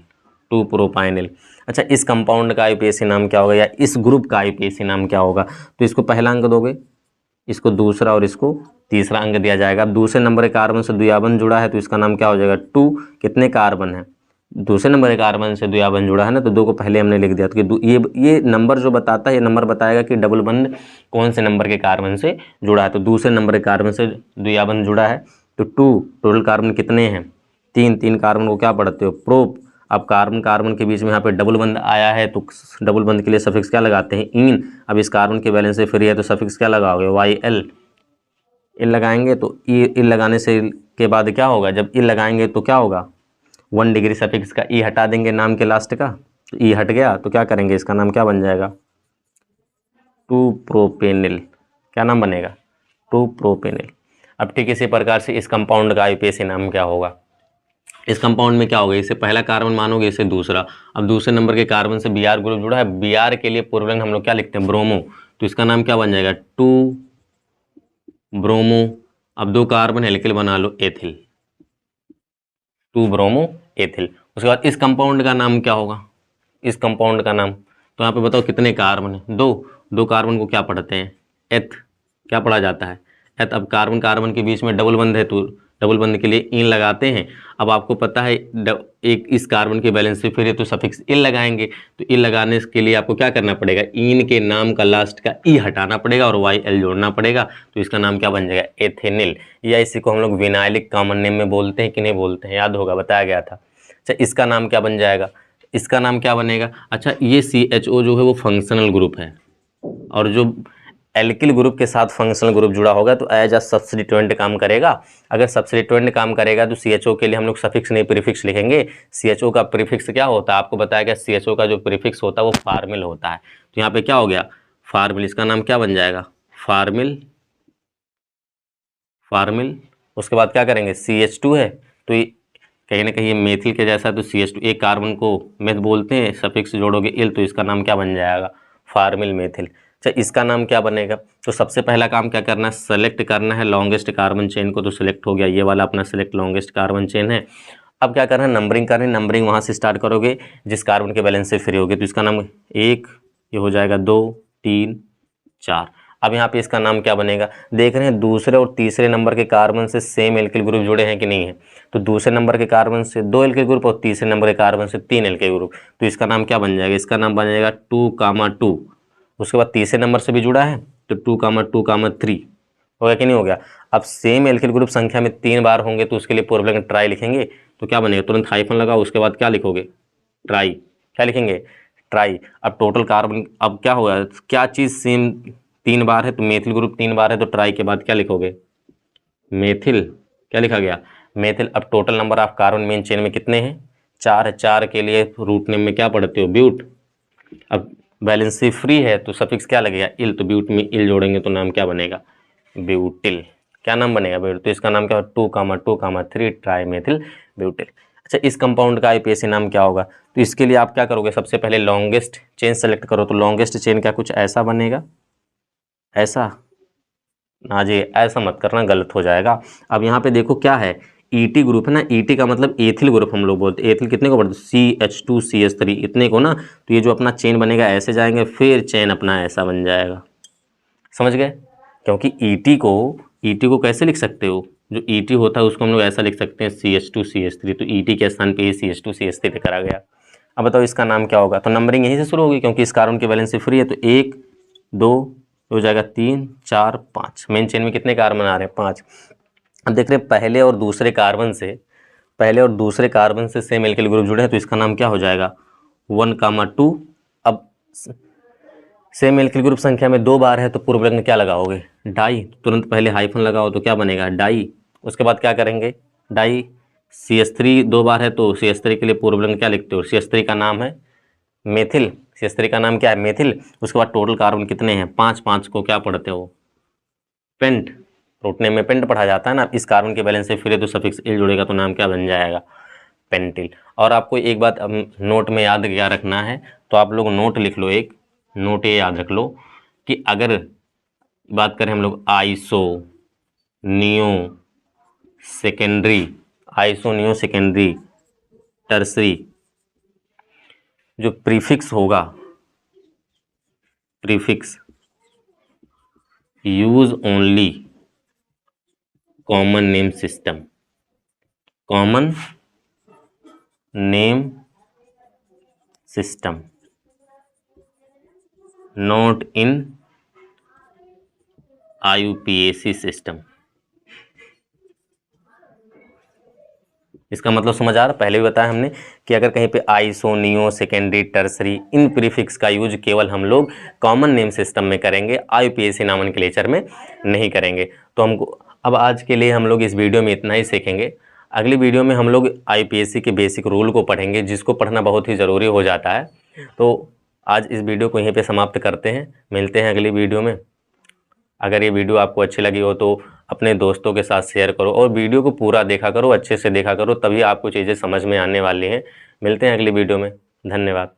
2 प्रोपाइनिल। अच्छा, इस कंपाउंड का IUPAC नाम क्या होगा या इस ग्रुप का IUPAC नाम क्या होगा, तो इसको पहला अंक दोगे, इसको दूसरा और इसको तीसरा अंक दिया जाएगा। अब दूसरे नंबर के कार्बन से द्विआबंध जुड़ा है तो इसका नाम क्या हो जाएगा, 2। कितने कार्बन है, दूसरे नंबर के कार्बन से द्विआबंध जुड़ा है ना, तो 2 को पहले हमने लिख दिया। तो ये नंबर जो बताता है, ये नंबर बताएगा कि डबल बंध कौन से नंबर के कार्बन से जुड़ा है। तो दूसरे नंबर के कार्बन से द्विआबंध जुड़ा है तो 2। टोटल कार्बन कितने हैं, 3। 3 कार्बन को क्या पढ़ते हो, प्रोप। अब कार्बन कार्बन के बीच में यहाँ पे डबल बंध आया है तो डबल बंध के लिए सफिक्स क्या लगाते हैं, इन। अब इस कार्बन के वैलेंसी फ्री है तो सफिक्स क्या लगाओगे, YL। इल लगाएंगे तो इल लगाने से के बाद क्या होगा, जब इल लगाएंगे तो क्या होगा, 1 डिग्री सफिक्स का ई हटा देंगे नाम के लास्ट का, तो ई हट गया तो क्या करेंगे, इसका नाम क्या बन जाएगा, 2 प्रोपेनिल। क्या नाम बनेगा, 2 प्रोपेनिल। अब ठीक इसी प्रकार से इस कंपाउंड का IUPAC नाम क्या होगा, इस कंपाउंड में क्या होगा, इसे पहला कार्बन मानोगे, इसे दूसरा। अब दूसरे नंबर के कार्बन से Br ग्रुप जुड़ा है, Br के लिए पूर्वलंग हम लोग क्या लिखते हैं, ब्रोमो, तो इसका नाम क्या बन जाएगा, 2 ब्रोमो। अब 2 कार्बन एल्किल बना लो, एथिल, 2 ब्रोमो एथिल। उसके बाद इस कंपाउंड का नाम क्या होगा, इस कंपाउंड का नाम, तो यहाँ पे बताओ कितने कार्बन है, 2। 2 कार्बन को क्या पढ़ते हैं, एथ। क्या पढ़ा जाता है, एथ। अब कार्बन कार्बन के बीच में डबल बंध है तो डबल बंध के लिए इन लगाते हैं। अब आपको पता है एक इस कार्बन की वैलेंसी फिर है तो सफिक्स इल लगाएंगे, तो इल लगाने के लिए आपको क्या करना पड़ेगा, इन के नाम का लास्ट का ई हटाना पड़ेगा और YL जोड़ना पड़ेगा, तो इसका नाम क्या बन जाएगा, एथेनिल। या इसी को हम लोग विनाइलिक कॉमन नेम में बोलते हैं कि नहीं बोलते हैं, याद होगा, बताया गया था। अच्छा, इसका नाम क्या बन जाएगा, इसका नाम क्या बनेगा, अच्छा ये CHO जो है वो फंक्शनल ग्रुप है, और जो एल्किल ग्रुप के साथ फंक्शनल ग्रुप जुड़ा होगा तो एज अ सब्स्टिट्यूएंट काम करेगा। अगर सब्स्टिट्यूएंट काम करेगा तो CHO के लिए हम लोग सफिक्स नहीं प्रीफिक्स लिखेंगे। CHO का प्रीफिक्स क्या होता है, आपको बताया गया CHO का जो प्रीफिक्स होता है वो फार्मिल होता है। तो यहाँ पे क्या हो गया, फार्मिल। इसका नाम क्या बन जाएगा, फार्मिल। फार्मिल। उसके बाद क्या करेंगे, CH2 है तो ये कहीं ना कहीं मेथिल के जैसा, तो CH2 एक कार्बन को मेथ बोलते हैं, सफिक्स जोड़ोगे इल तो इसका नाम क्या बन जाएगा, फार्मिल मेथिल। अच्छा, इसका नाम क्या बनेगा, तो सबसे पहला काम क्या करना है, सेलेक्ट करना है लॉन्गेस्ट कार्बन चेन को, तो सिलेक्ट हो गया, ये वाला अपना सिलेक्ट लॉन्गेस्ट कार्बन चेन है। अब क्या करना है, नंबरिंग करनी, नंबरिंग वहाँ से स्टार्ट करोगे जिस कार्बन के बैलेंस से फ्री होगी, तो इसका नाम 1, ये हो जाएगा 2, 3, 4। अब यहाँ पे इसका नाम क्या बनेगा, देख रहे हैं दूसरे और तीसरे नंबर के कार्बन से सेम एल्किल ग्रुप जुड़े हैं कि नहीं है, तो दूसरे नंबर के कार्बन से 2 एल्किल ग्रुप और तीसरे नंबर के कार्बन से 3 एल्किल ग्रुप, तो इसका नाम क्या बन जाएगा, इसका नाम बन जाएगा 2, 2। उसके बाद तीसरे नंबर से भी जुड़ा है तो 2, 3 हो गया कि नहीं हो गया। अब सेम एल्किल ग्रुप संख्या में 3 बार होंगे तो उसके लिए पूर्वलंग ट्राई लिखेंगे, तो क्या बनेगा, तुरंत हाइफन लगाओ, उसके बाद क्या लिखोगे, ट्राई। क्या लिखेंगे, ट्राई। अब टोटल कार्बन, अब क्या होगा, क्या चीज़ सेम 3 बार है तो मेथिल ग्रुप 3 बार है तो ट्राई के बाद क्या लिखोगे, मेथिल। क्या लिखा गया, मेथिल। अब total number of carbon main chain में कितने हैं, 4 है। 4 के लिए रूट नेम में क्या पढ़ते हो, ब्यूट। अब वैलेंसी फ्री है तो सफिक्स क्या लगेगा, इल, तो ब्यूट में इल जोड़ेंगे तो नाम क्या बनेगा, ब्यूटिल। क्या नाम बनेगा, ब्यूटिल। तो इसका नाम क्या होगा, 2,2,3 ट्राई मेथिल ब्यूटिल। अच्छा, इस कंपाउंड का आईपीएसी नाम क्या होगा, तो इसके लिए आप क्या करोगे, सबसे पहले लॉन्गेस्ट चेन सेलेक्ट करो। तो लॉन्गेस्ट चेन क्या कुछ ऐसा बनेगा, ऐसा ना जी, ऐसा मत करना, गलत हो जाएगा। अब यहाँ पे देखो क्या है, ईटी ग्रुप है ना, ईटी का मतलब एथिल ग्रुप हम लोग बोलते हैं। एथिल कितने को पढ़ते, CH2CH3 इतने को ना। तो ये जो अपना चेन बनेगा ऐसे जाएंगे, फिर चेन अपना ऐसा बन जाएगा, समझ गए। क्योंकि ईटी को कैसे लिख सकते हो, जो ईटी होता है उसको हम लोग ऐसा लिख सकते हैं CH2CH3, तो ईटी के स्थान पे CH2CH3 लिखा आ गया। अब बताओ इसका नाम क्या होगा, तो नंबरिंग यहीं से शुरू होगी क्योंकि इस कार्बन की वैलेंसी फ्री है। तो 1 2 हो जाएगा, 3 4 5। मेन चेन में कितने कार्बन आ रहे हैं, 5। अब देख रहे हैं पहले और दूसरे कार्बन से सेम एल्किल ग्रुप जुड़े हैं, तो इसका नाम क्या हो जाएगा, 1,2। अब सेम एल्किल ग्रुप संख्या में 2 बार है तो पूर्व में क्या लगाओगे, डाई। तुरंत पहले हाइफन लगाओ तो क्या बनेगा, डाई। उसके बाद क्या करेंगे, डाई। CH3 2 बार है तो CH3 के लिए पूर्व में क्या लिखते हो, CH3 का नाम है मेथिल। CH3 का नाम क्या है, मेथिल। उसके बाद टोटल कार्बन कितने हैं, 5। 5 को क्या पढ़ते हो, पेंट। रूट नेम में पेंट पढ़ा जाता है ना। इस कार्बन के बैलेंस से फिर तो सफिक्स इल जुड़ेगा तो नाम क्या बन जाएगा, पेंटिल। और आपको एक बात नोट में याद क्या रखना है, तो आप लोग नोट लिख लो, एक नोट ये याद रख लो कि अगर बात करें हम लोग आइसो नियो सेकेंडरी टर्सरी, जो प्रीफिक्स होगा, prefix use only common name system, common name system, not in IUPAC system. इसका मतलब समझ आ रहा, पहले भी बताया हमने कि अगर कहीं पे आइसो नियो सेकेंडरी टर्सरी, इन प्रीफिक्स का यूज केवल हम लोग कॉमन नेम सिस्टम में करेंगे, IUPAC नॉमेनक्लेचर में नहीं करेंगे। तो हमको अब आज के लिए हम लोग इस वीडियो में इतना ही सीखेंगे। अगली वीडियो में हम लोग IUPAC के बेसिक रूल को पढ़ेंगे, जिसको पढ़ना बहुत ही ज़रूरी हो जाता है। तो आज इस वीडियो को यहीं पे समाप्त करते हैं, मिलते हैं अगली वीडियो में। अगर ये वीडियो आपको अच्छी लगी हो तो अपने दोस्तों के साथ शेयर करो और वीडियो को पूरा देखा करो, अच्छे से देखा करो, तभी आपको चीज़ें समझ में आने वाली हैं। मिलते हैं अगली वीडियो में, धन्यवाद।